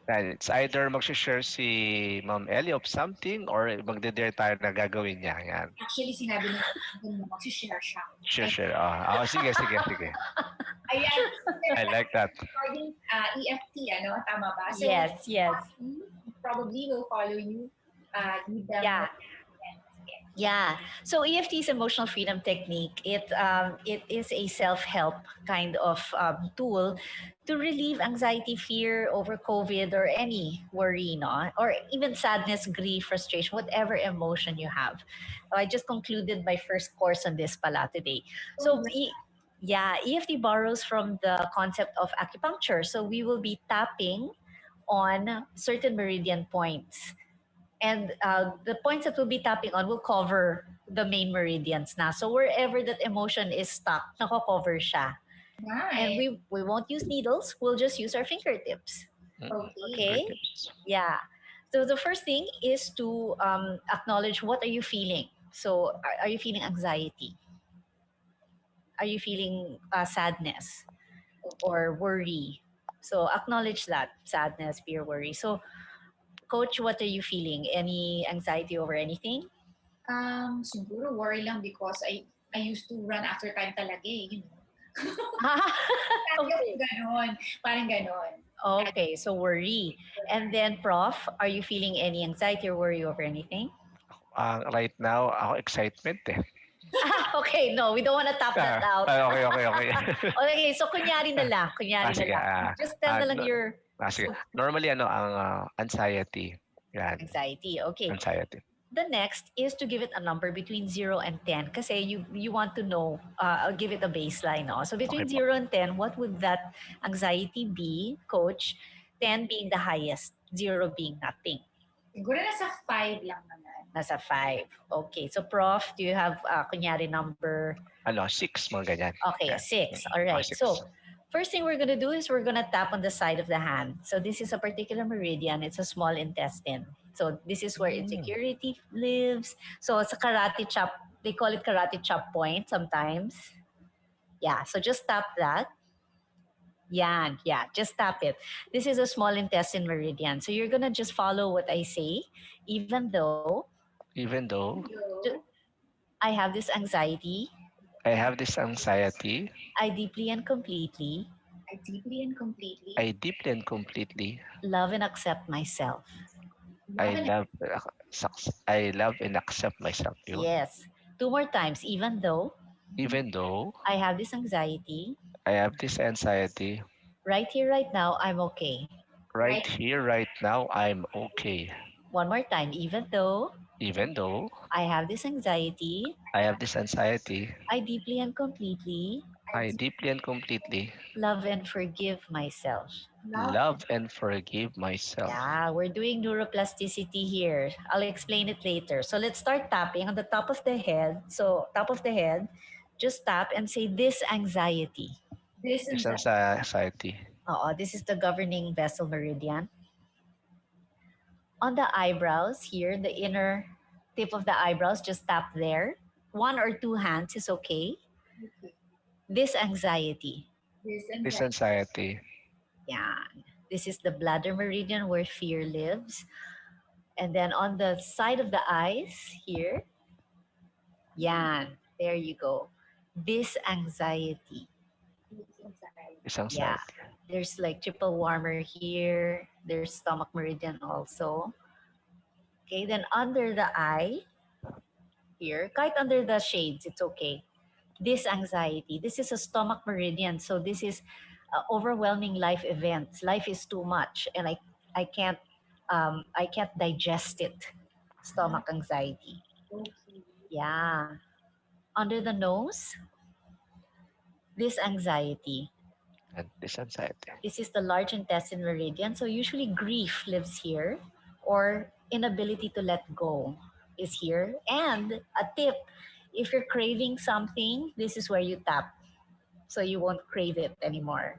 It's either mag-share si Ma'am Ellie of something or magde-dare tayo na gagawin niya. Yan. Actually, sinabi niya, mag-share siya. Share. Sige. Ayan. I like that. Regarding EFT, ano? Tama ba? So, Yes. probably will follow you. Give them Yeah. So EFT is emotional freedom technique. It is a self-help kind of tool to relieve anxiety, fear over COVID or any worry, no? Or even sadness, grief, frustration, whatever emotion you have. I just concluded my first course on this pala today. So EFT borrows from the concept of acupuncture. So we will be tapping on certain meridian points. And the points that we'll be tapping on will cover the main meridians na. So wherever that emotion is stuck, nako-cover siya. Nice. And we won't use needles. We'll just use our fingertips. Okay? Yeah. So the first thing is to acknowledge what are you feeling. So are you feeling anxiety? Are you feeling sadness or worry? So acknowledge that, sadness, fear, worry. So Coach, what are you feeling? Any anxiety over anything? Siguro worry lang because I used to run after time talaga eh. Okay. Parang ganon. Okay, so worry. And then, Prof, are you feeling any anxiety or worry over anything? Right now, ako excitement eh. Okay, no, we don't want to tap that out. Okay. Okay, so kunyari na lang. Sige, Just tell na lang your sige. Normally, ang anxiety. Yan. anxiety. Okay. Anxiety. The next is to give it a number between 0 and 10 kasi you want to know, give it a baseline. No? So between 0 and 10, what would that anxiety be, Coach? 10 being the highest, 0 being nothing. Siguro nasa 5 lang naman. Nasa 5. Okay. So Prof, do you have kunyari number? 6, mga ganyan. Okay, 6. All right. 6. So first thing we're going to do is we're going to tap on the side of the hand. So this is a particular meridian. It's a small intestine. So this is where insecurity lives. So it's a karate chop. They call it karate chop point sometimes. Yeah, so just tap that. Yeah, just tap it. This is a small intestine meridian. So you're going to just follow what I say, even though I have this anxiety. I deeply and completely love and accept myself. I love and accept myself. Yes. 2 more times. Even though I have this anxiety. Right here, right now, I'm okay. Right here, right now, I'm okay. 1 more time. Even though I have this anxiety. I deeply and completely love and forgive myself. Yeah, we're doing neuroplasticity here. I'll explain it later. So let's start tapping on the top of the head. So top of the head, just tap and say this anxiety. This anxiety. This is the governing vessel meridian. On the eyebrows here, the inner tip of the eyebrows, just tap there. 1 or 2 hands is okay. This anxiety. Yeah. This is the bladder meridian where fear lives. And then on the side of the eyes here. Yan. There you go. This anxiety. Yeah. There's like triple warmer here. There's stomach meridian also. Okay, then under the eye, here, kahit under the shades, it's okay. This anxiety, this is a stomach meridian. So this is overwhelming life events. Life is too much and I can't digest it. Stomach anxiety. Yeah. Under the nose, this anxiety. This anxiety. This is the large intestine meridian. So usually grief lives here or inability to let go is here. And a tip, if you're craving something, this is where you tap. So you won't crave it anymore.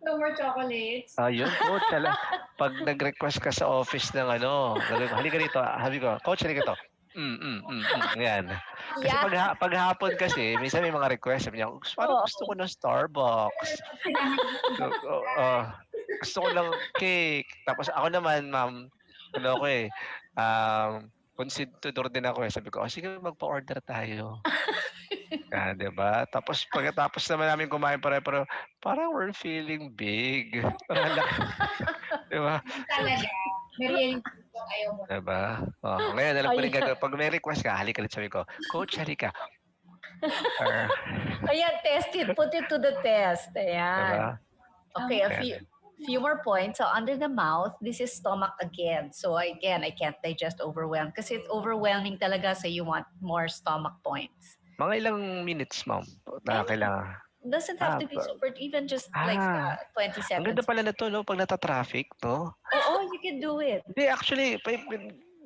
No more chocolates. Yun po talaga. Pag nag-request ka sa office ng halika dito, sabi ko, Coach, halika dito. Yan. Kasi pag hapon kasi, minsan may mga request. Sabi niya, parang gusto ko ng Starbucks. Gusto ko lang cake. Tapos ako naman, ma'am, ano ako eh, considador din ako eh. Sabi ko, sige, magpa-order tayo. 'Di ba? Tapos pagkatapos naman namin kumain pare-pareho, parang we're feeling big. Parang ang laki, 'di ba? Talaga. May ayaw mo. 'Di ba? Ngayon alam ko rin gagawin. Pag may request ka, halika ulit sabi ko, Coach, halika. Or, Ayan, test it. Put it to the test. 'di Ayan. ba? Okay, a few more points. So under the mouth, this is stomach again. So again, I can't digest overwhelmed kasi it's overwhelming talaga, so you want more stomach points. Mga ilang minutes, ma'am, na kailangan? Doesn't have to be super, even just like 20 seconds. Ang ganda pala na to, no? Pag nata-traffic, no? Oo, you can do it. Hindi, actually,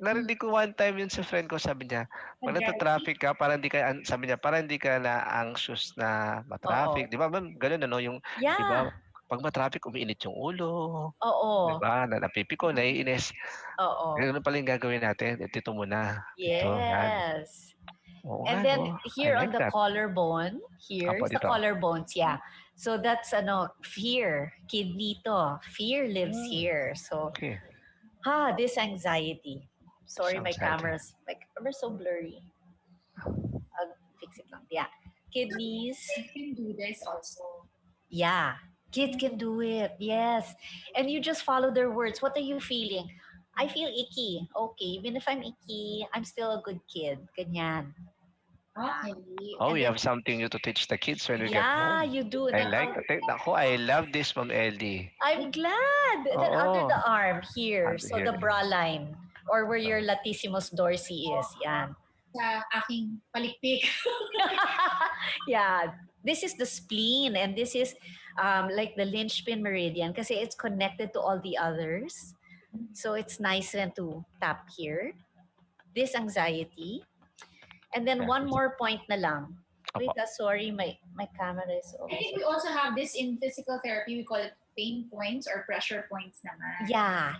narinig ko one time yun sa friend ko, sabi niya, pag nata-traffic ka, para hindi ka, sabi niya, para hindi ka na anxious na ma-traffic. Di ba, ma'am? Ganun, ano? Yung, di ba, pag ma-traffic, umiinit yung ulo. Oo. Di ba? Napipiko, naiinis. Oo. Ganun pala yung gagawin natin. Ito muna. Yes. Oo, and then here on the collarbone, here's the dito. collarbones, yeah. So that's fear, kidney to. Fear lives here. So, this anxiety. Sorry, my camera's so blurry. I'll fix it lang. Yeah. Kidneys. Kids can do this also. Yeah. Kids can do it. Yes. And you just follow their words. What are you feeling? I feel icky. Okay, even if I'm icky, I'm still a good kid. Ganyan. Okay. Oh, we have something new to teach the kids when we get home. Yeah, you do. I like it. I love this from LD. I'm glad. Then under the arm here, so here. the bra line, or where your latissimus dorsi is. Yan. Sa aking palikpik. Yeah. This is the spleen, and this is like the linchpin meridian kasi it's connected to all the others. So it's nice then to tap here. This anxiety. And then one more point na lang. Wait, sorry, my camera is also... I think we also have this in physical therapy. We call it pain points or pressure points naman.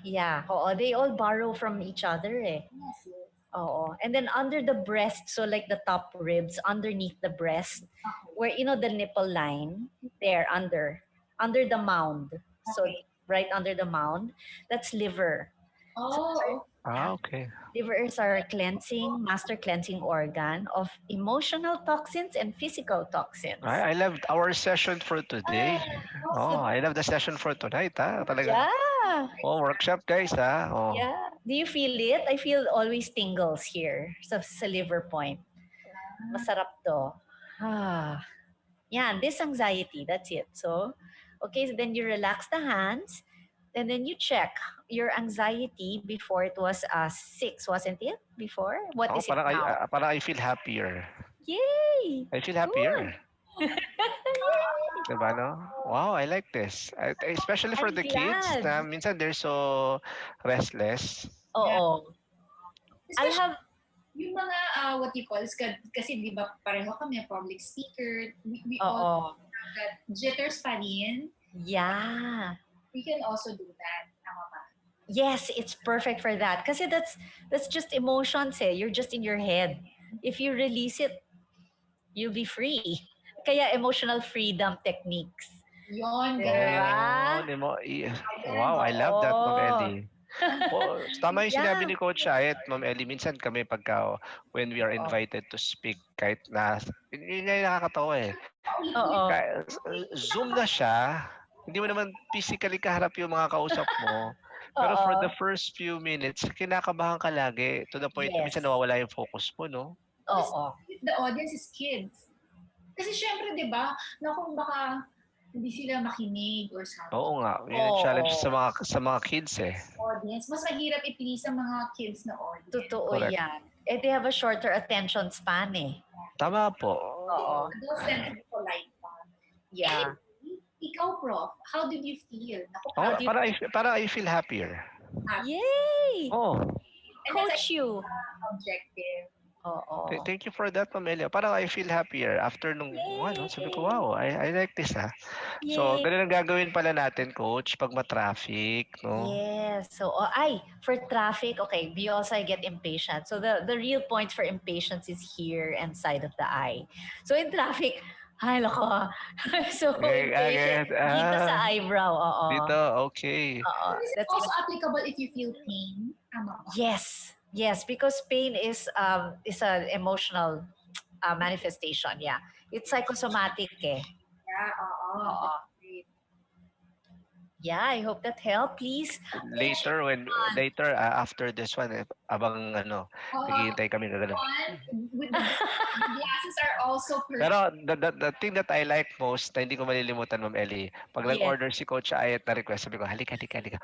Yeah. Oo, they all borrow from each other eh. Yes. Oo. And then under the breast, so like the top ribs, underneath the breast, where the nipple line, there, under the mound. So right under the mound, that's liver. Oh. Okay. Liver is our master cleansing organ of emotional toxins and physical toxins. I loved our session for today. I love the session for tonight. Talaga. Yeah. Workshop guys. Yeah. Do you feel it? I feel always tingles here sa liver point. Masarap to. Yeah, this anxiety, that's it. So, okay, so then you relax the hands. And then you check your anxiety before it was 6, wasn't it? Before? What is it now? Parang I feel happier. Yay! I feel happier. Diba, no? Wow, I like this. Especially for the kids na minsan they're so restless. Oo. I'll have... Yung mga, what you call, kasi di ba pareho kami, public speaker, we all have that jitters pa rin. Yeah. We can also do that. Tama ba? Yes, it's perfect for that. Kasi that's just emotions eh. You're just in your head. If you release it, you'll be free. Kaya emotional freedom techniques. Yun, diba? Wow, I love that, Ma'am Ellie. Tama yung sinabi ni Coach Ayet, Ma'am Ellie. Minsan kami when we are invited to speak, kahit yun yung nakakatawa eh. Zoom na siya, hindi mo naman physically kaharap yung mga kausap mo. Pero for the first few minutes, kinakabahan ka lagi to the point na minsan nawawala yung focus mo, no? Oo. The audience is kids. Kasi syempre, di ba, kung baka hindi sila makinig or something. Oo nga. Yun yung challenge sa mga kids eh. Audience. Mas mahirap i-please ang mga kids na audience. Totoo yan. They have a shorter attention span eh. Tama po. Oo. Those tend to be polite pa. Yeah. Ikaw, Prof, how did you feel? Parang I feel happier. Yay! Coach you. Objective. Thank you for that, Pamelia. Parang I feel happier after nung sabi ko, wow, I like this Yay. So, ganun ang gagawin pala natin, Coach, pag ma-traffic, no? Yes. So, for traffic, okay, we also get impatient. So, the real point for impatience is here and side of the eye. So, in traffic, Ay, loko. So, Okay, impatient. Dito sa eyebrow, oo. Dito, okay. Oo. Is it That's also applicable if you feel pain? Tama ba? Yes, yes, because pain is an emotional manifestation. Yeah, it's psychosomatic. Eh. Yeah, oo. Oo. Great. Yeah, I hope that helped. Please. Later after this one, abang naghihintay kami kagano. One, with the glasses are also Pero the thing that I like most, na hindi ko malilimutan, Ma'am Ellie, pag Yes. nag-order si Coach Ayet na request, sabi ko, halika. Exactly.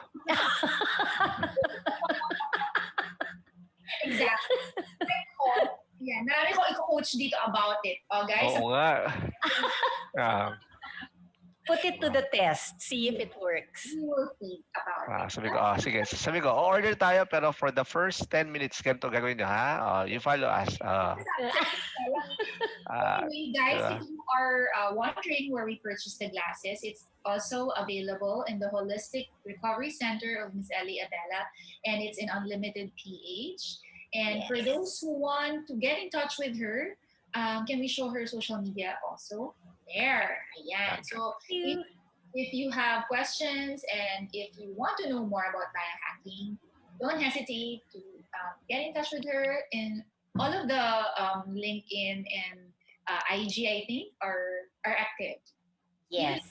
Yeah, marami ko i-coach dito about it. Oh, guys. Oo nga. Put it to the test. See if it works. We will think about it. Sabi ko, sige. Sabi ko, order tayo, pero for the first 10 minutes, ganito gagawin nyo, ha? You follow us. Anyway, guys, if you are wondering where we purchased the glasses, it's also available in the Holistic Recovery Center of Miss Ellie Abella, and it's in Unlimited PH. And for those who want to get in touch with her, can we show her social media also? There. Ayan. So if you have questions and if you want to know more about biohacking, don't hesitate to get in touch with her. In all of the LinkedIn and IG, I think, are active. Yes.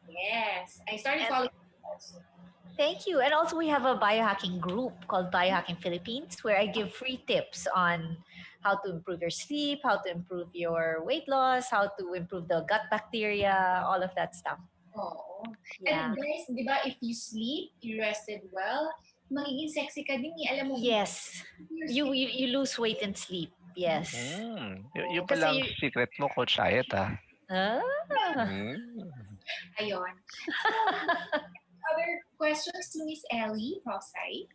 Yes. I started following her also. Thank you. And also we have a biohacking group called Biohacking Philippines where I give free tips on how to improve your sleep, how to improve your weight loss, how to improve the gut bacteria, all of that stuff. Oh. Yeah. And guys, di ba, if you sleep, you rested well, magiging sexy ka din. Alam mo. Yes. You lose weight and sleep. Yes. Yung palang secret mo, Coach Ayet, ha? Ayun. Other questions to Miss Ellie, Prof. Sai?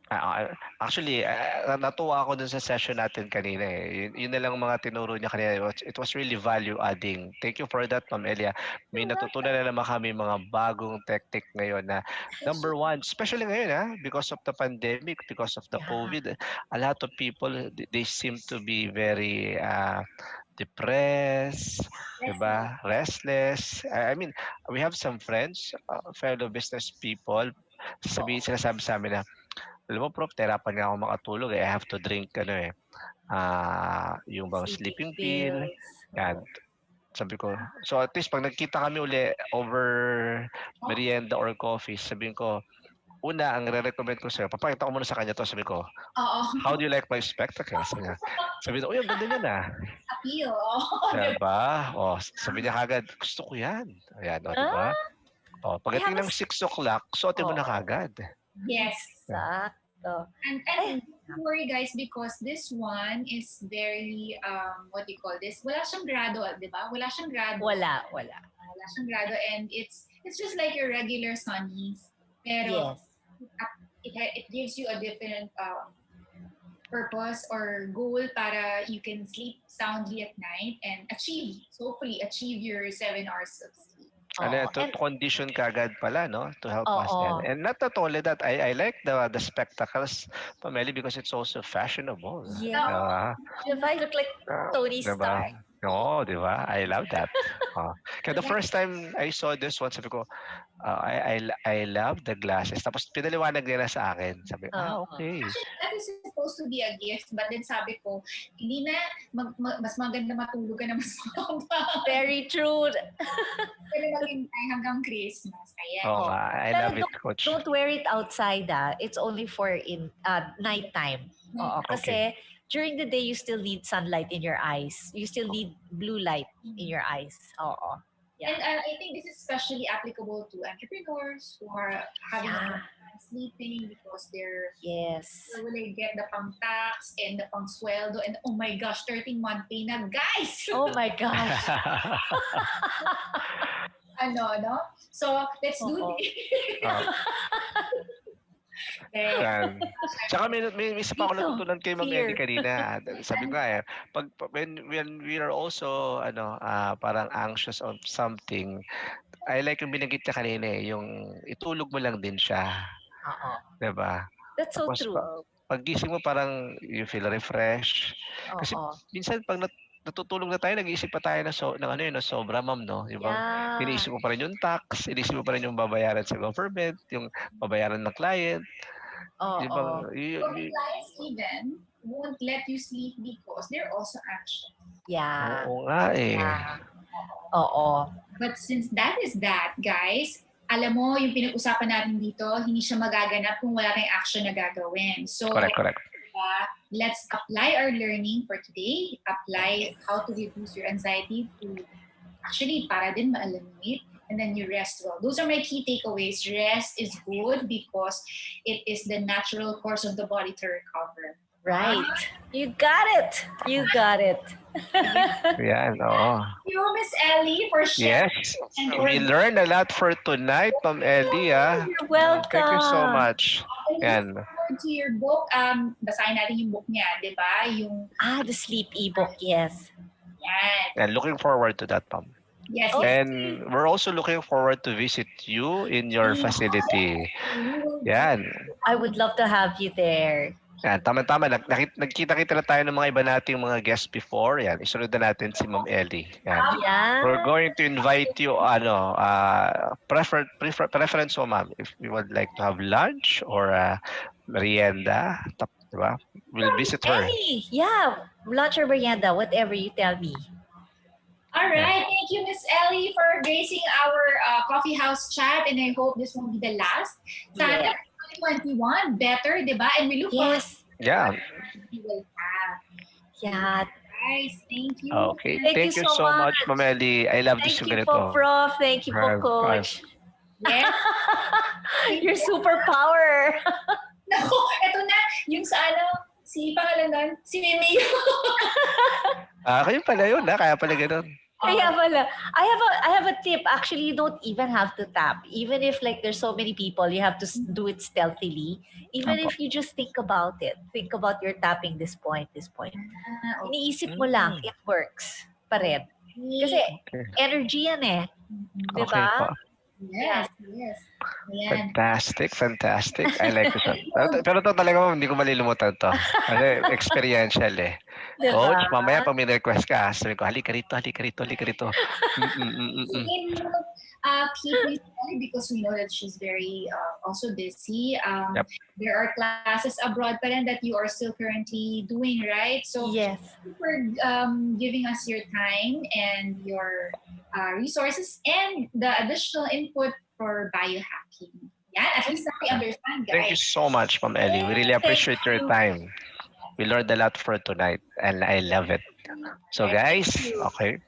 Actually, natuwa ako dun sa session natin kanina. Yun na lang mga tinuro niya kanina. It was really value-adding. Thank you for that, Ma'am Elia. May natutunan na naman kami mga bagong technique ngayon na number one, especially ngayon, because of the pandemic, because of the COVID, a lot of people, they seem to be very depressed, diba? Restless. I mean, we have some friends, fellow business people, sinasabi sa amin na, alam mo, Prof, terapan nga ako makatulog. I have to drink, yung bang sleeping pill. Yan. Sabi ko, so at least pag nagkita kami uli over merienda or coffee, sabihin ko, una, ang re-recommend ko sa'yo, papakita ko muna sa kanya to, sabi ko, how do you like my spectacles? Sabi niya, ang ganda niya na. Appeal. Diba? Sabi niya kagad, gusto ko yan. Ayan, diba? Pagdating ng 6 o'clock, suotin mo na kagad. Yes. Sakto. And don't worry guys, because this one is very, what do you call this? Wala siyang grado, di ba? Wala siyang grado. Wala. Wala siyang grado, and it's just like your regular sunnies. Pero it gives you a different purpose or goal para you can sleep soundly at night and hopefully achieve your 7 hours of sleep. To condition kagad pala, no? To help us. And not only that, I like the spectacles, Pameli, because it's also fashionable. Yeah. If I look like Tony Stark. Oo, di ba? I love that. Kaya the first time I saw this one, sabi ko, I love the glasses. Tapos pinaliwanag nila sa akin. Sabi, okay. Actually, that is supposed to be a gift. But then sabi ko, hindi na, mas maganda matulog ka na mas mahaba. Very true. Pero maghintay hanggang Christmas. Ayan. I love it, Coach. Don't wear it outside. It's only for in nighttime. Kasi during the day, you still need sunlight in your eyes. You still need blue light in your eyes. Yeah. And I think this is especially applicable to entrepreneurs who are having a hard time sleeping because they're where will they get the pang tax and the pang sweldo and oh my gosh, 13-month pay na, guys! Oh my gosh! No? So, let's do this. Tsaka may isa pa ako natutunan kay Ma'am Ellie kanina. Sabi ko when we are also parang anxious on something, I like yung binanggit niya kanina yung itulog mo lang din siya. Diba? That's so true. Pag gising mo parang you feel refreshed. Kasi minsan pag natutulog na tayo, nag-iisip pa tayo ng ano yun, no, sobra, ma'am, no? Yung bang Yeah. iniisip mo pa rin yung tax, iniisip mo pa rin yung babayaran sa government, yung babayaran ng client. Yung bang, Clients even won't let you sleep because they're also anxious. Yeah. Oo nga eh. Yeah. Oo. But since that is that, guys, alam mo, yung pinag-usapan natin dito, hindi siya magaganap kung wala tayong action na gagawin. So, Correct. let's apply our learning for today. Apply how to reduce your anxiety to actually para din ma-eliminate, and then you rest well. Those are my key takeaways. Rest is good because it is the natural course of the body to recover. Right. You got it. Yan, oo. Thank you, Miss Ellie, for sharing. Yes. We learned a lot for tonight, Ma'am Ellie. You're welcome. Thank you so much. Yan. To your book, basahin natin yung book niya, di ba? Yung, the sleep ebook, yes. yan. And looking forward to that, Ma'am. Yes, Oh. yes. And we're also looking forward to visit you in your facility. Yan. I would love to have you there. Yan, tama-tama. Nagkita-kita na tayo ng mga iba nating mga guests before. Yan, isunod na natin si Ma'am Ellie. Yan. Yeah. We're going to invite you, preference mo, ma'am, if you would like to have lunch or merienda, diba? We'll visit her. Hey, yeah. Lunch or merienda, whatever you tell me. All right. Thank you, Miss Ellie, for gracing our coffee house chat, and I hope this won't be the last. Sana 2021, better, di ba? And we look forward Yes. Yeah. we will have. Yeah. Guys, thank you. Okay. Thank Thank you you so so much, Ma'am Ellie. I love this Thank yung you ganito. po, Prof. Thank you po, Coach. Yes. Your superpower. Naku, eto na. Yung sa si pangalan nun, si Mimi. Kayo pala yun, kaya pala ganun. Kaya pala. I have a tip. Actually, you don't even have to tap. Even if like there's so many people, you have to do it stealthily. Even if you just think about it. Think about your tapping this point. Iniisip mo lang, it works pa rin. Kasi energy yan eh. Di Okay ba? po. Yes. Ayan. Fantastic. I like this one. Pero ito talaga, ma'am, hindi ko malilimutan to. Kasi experiential eh. Diba? Coach, mamaya pag may request ka, sabi ko, halika rito. Keep Miss Ellie because we know that she's very also busy. Yep. There are classes abroad pa rin that you are still currently doing, right? So Yes. thank you for giving us your time and your resources and the additional input for biohacking. Yeah, at least now we understand, guys. Thank you so much, Ma'am Ellie. We really appreciate your time. We learned a lot for tonight, and I love it. So, guys, okay.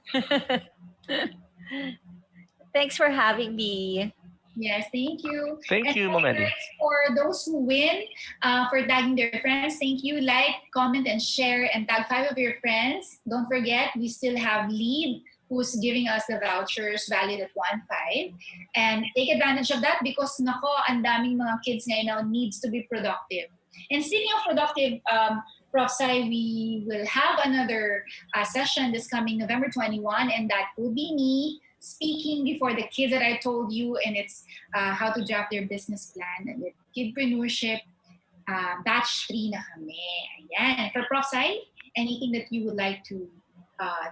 Thanks for having me. Yes, thank you. Thank you, Ma'am Ellie. For those who win, for tagging their friends, thank you. Like, comment, and share, and tag 5 of your friends. Don't forget, we still have Lead, who's giving us the vouchers valued at 1.5. And take advantage of that because, nako, ang daming mga kids ngayon now needs to be productive. And speaking of productive, Prof. Sai, we will have another session this coming November 21, and that will be me speaking before the kids that I told you, and it's how to draft their business plan with Kidpreneurship, batch 3 na kami. Ayan. For Prof. Sai, anything that you would like to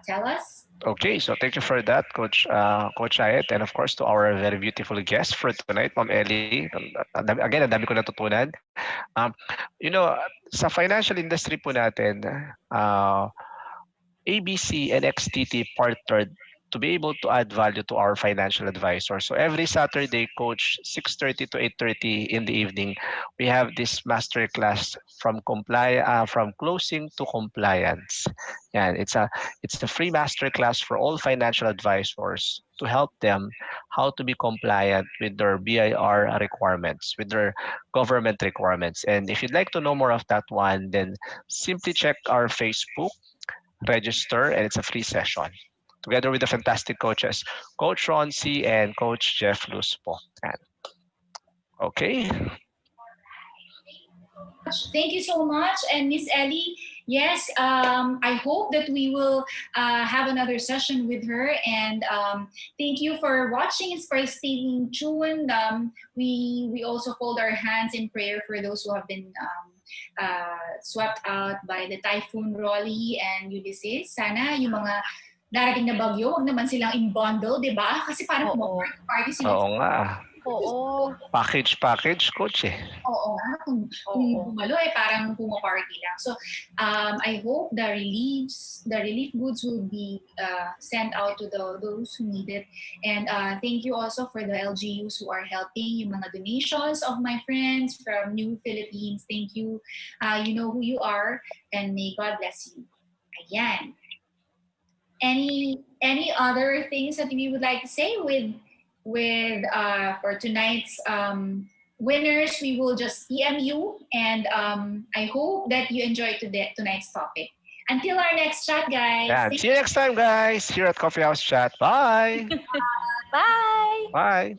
tell us? Okay, so thank you for that, Coach Ayet, and of course to our very beautiful guest for tonight, Ma'am Ellie. Again, ang dami ko natutunan. Sa financial industry po natin, ABC and XTT partnered to be able to add value to our financial advisor. So every Saturday, Coach, 6:30 to 8:30 in the evening, we have this master class from closing to compliance. Yeah, it's a free master class for all financial advisors to help them how to be compliant with their BIR requirements, with their government requirements. And if you'd like to know more of that one, then simply check our Facebook, register, and it's a free session, together with the fantastic coaches, Coach Ron C. and Coach Jeff Luz po. Okay. Thank you so much. And Miss Ellie, yes, I hope that we will have another session with her. And thank you for watching and for staying tuned. We also hold our hands in prayer for those who have been swept out by the Typhoon Rolly and Ulysses. Sana yung mga darating na bagyo, wag naman silang in-bundle, di ba? Kasi parang party sila. Oo nga. Oo. Package, coach eh. Oo nga. Kung bumalo parang pumaparty lang. So, I hope the relief goods will be sent out to those who need it. And thank you also for the LGUs who are helping. Yung mga donations of my friends from New Philippines. Thank you. You know who you are, and may God bless you. Ayan. Any other things that we would like to say with for tonight's winners? We will just PM you, and I hope that you enjoyed tonight's topic. Until our next chat, guys. Yeah, see you next time, guys, here at Coffee House Chat. Bye. Bye. Bye.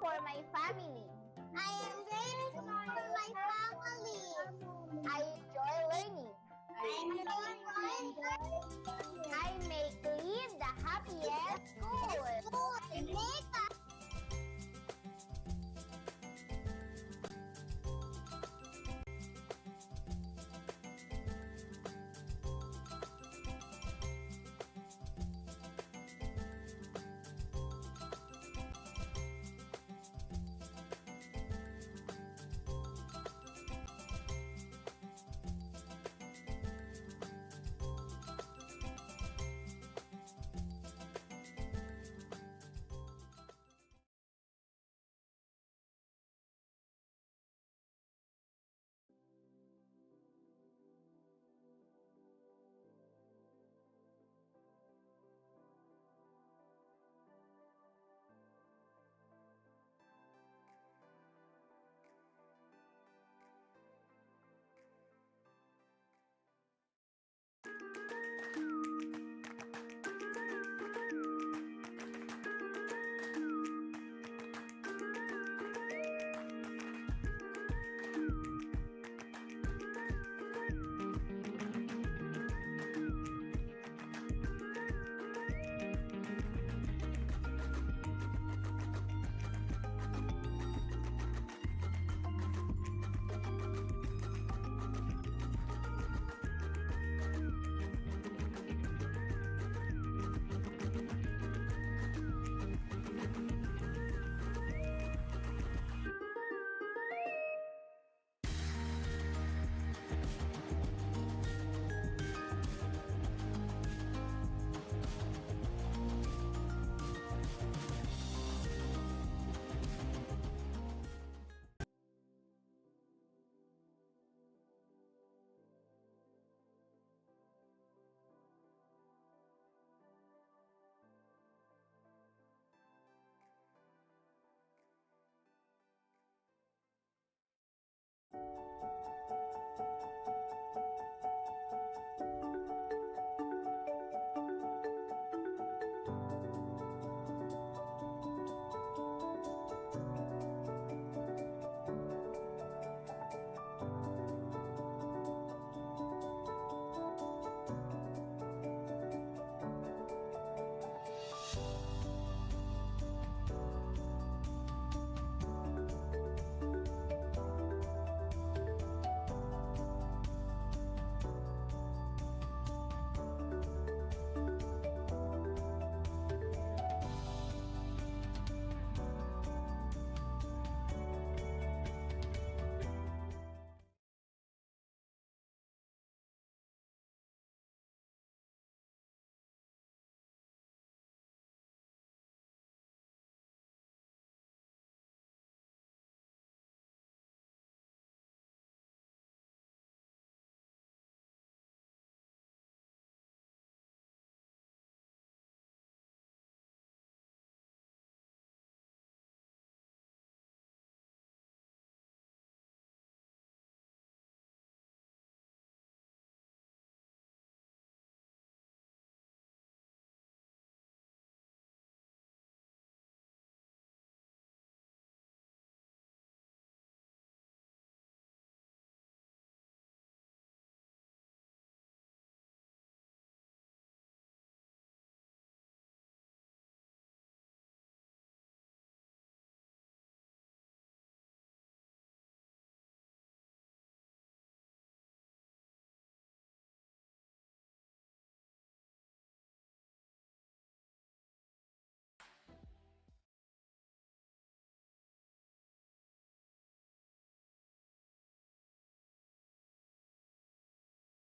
For my family. I am grateful for my family. I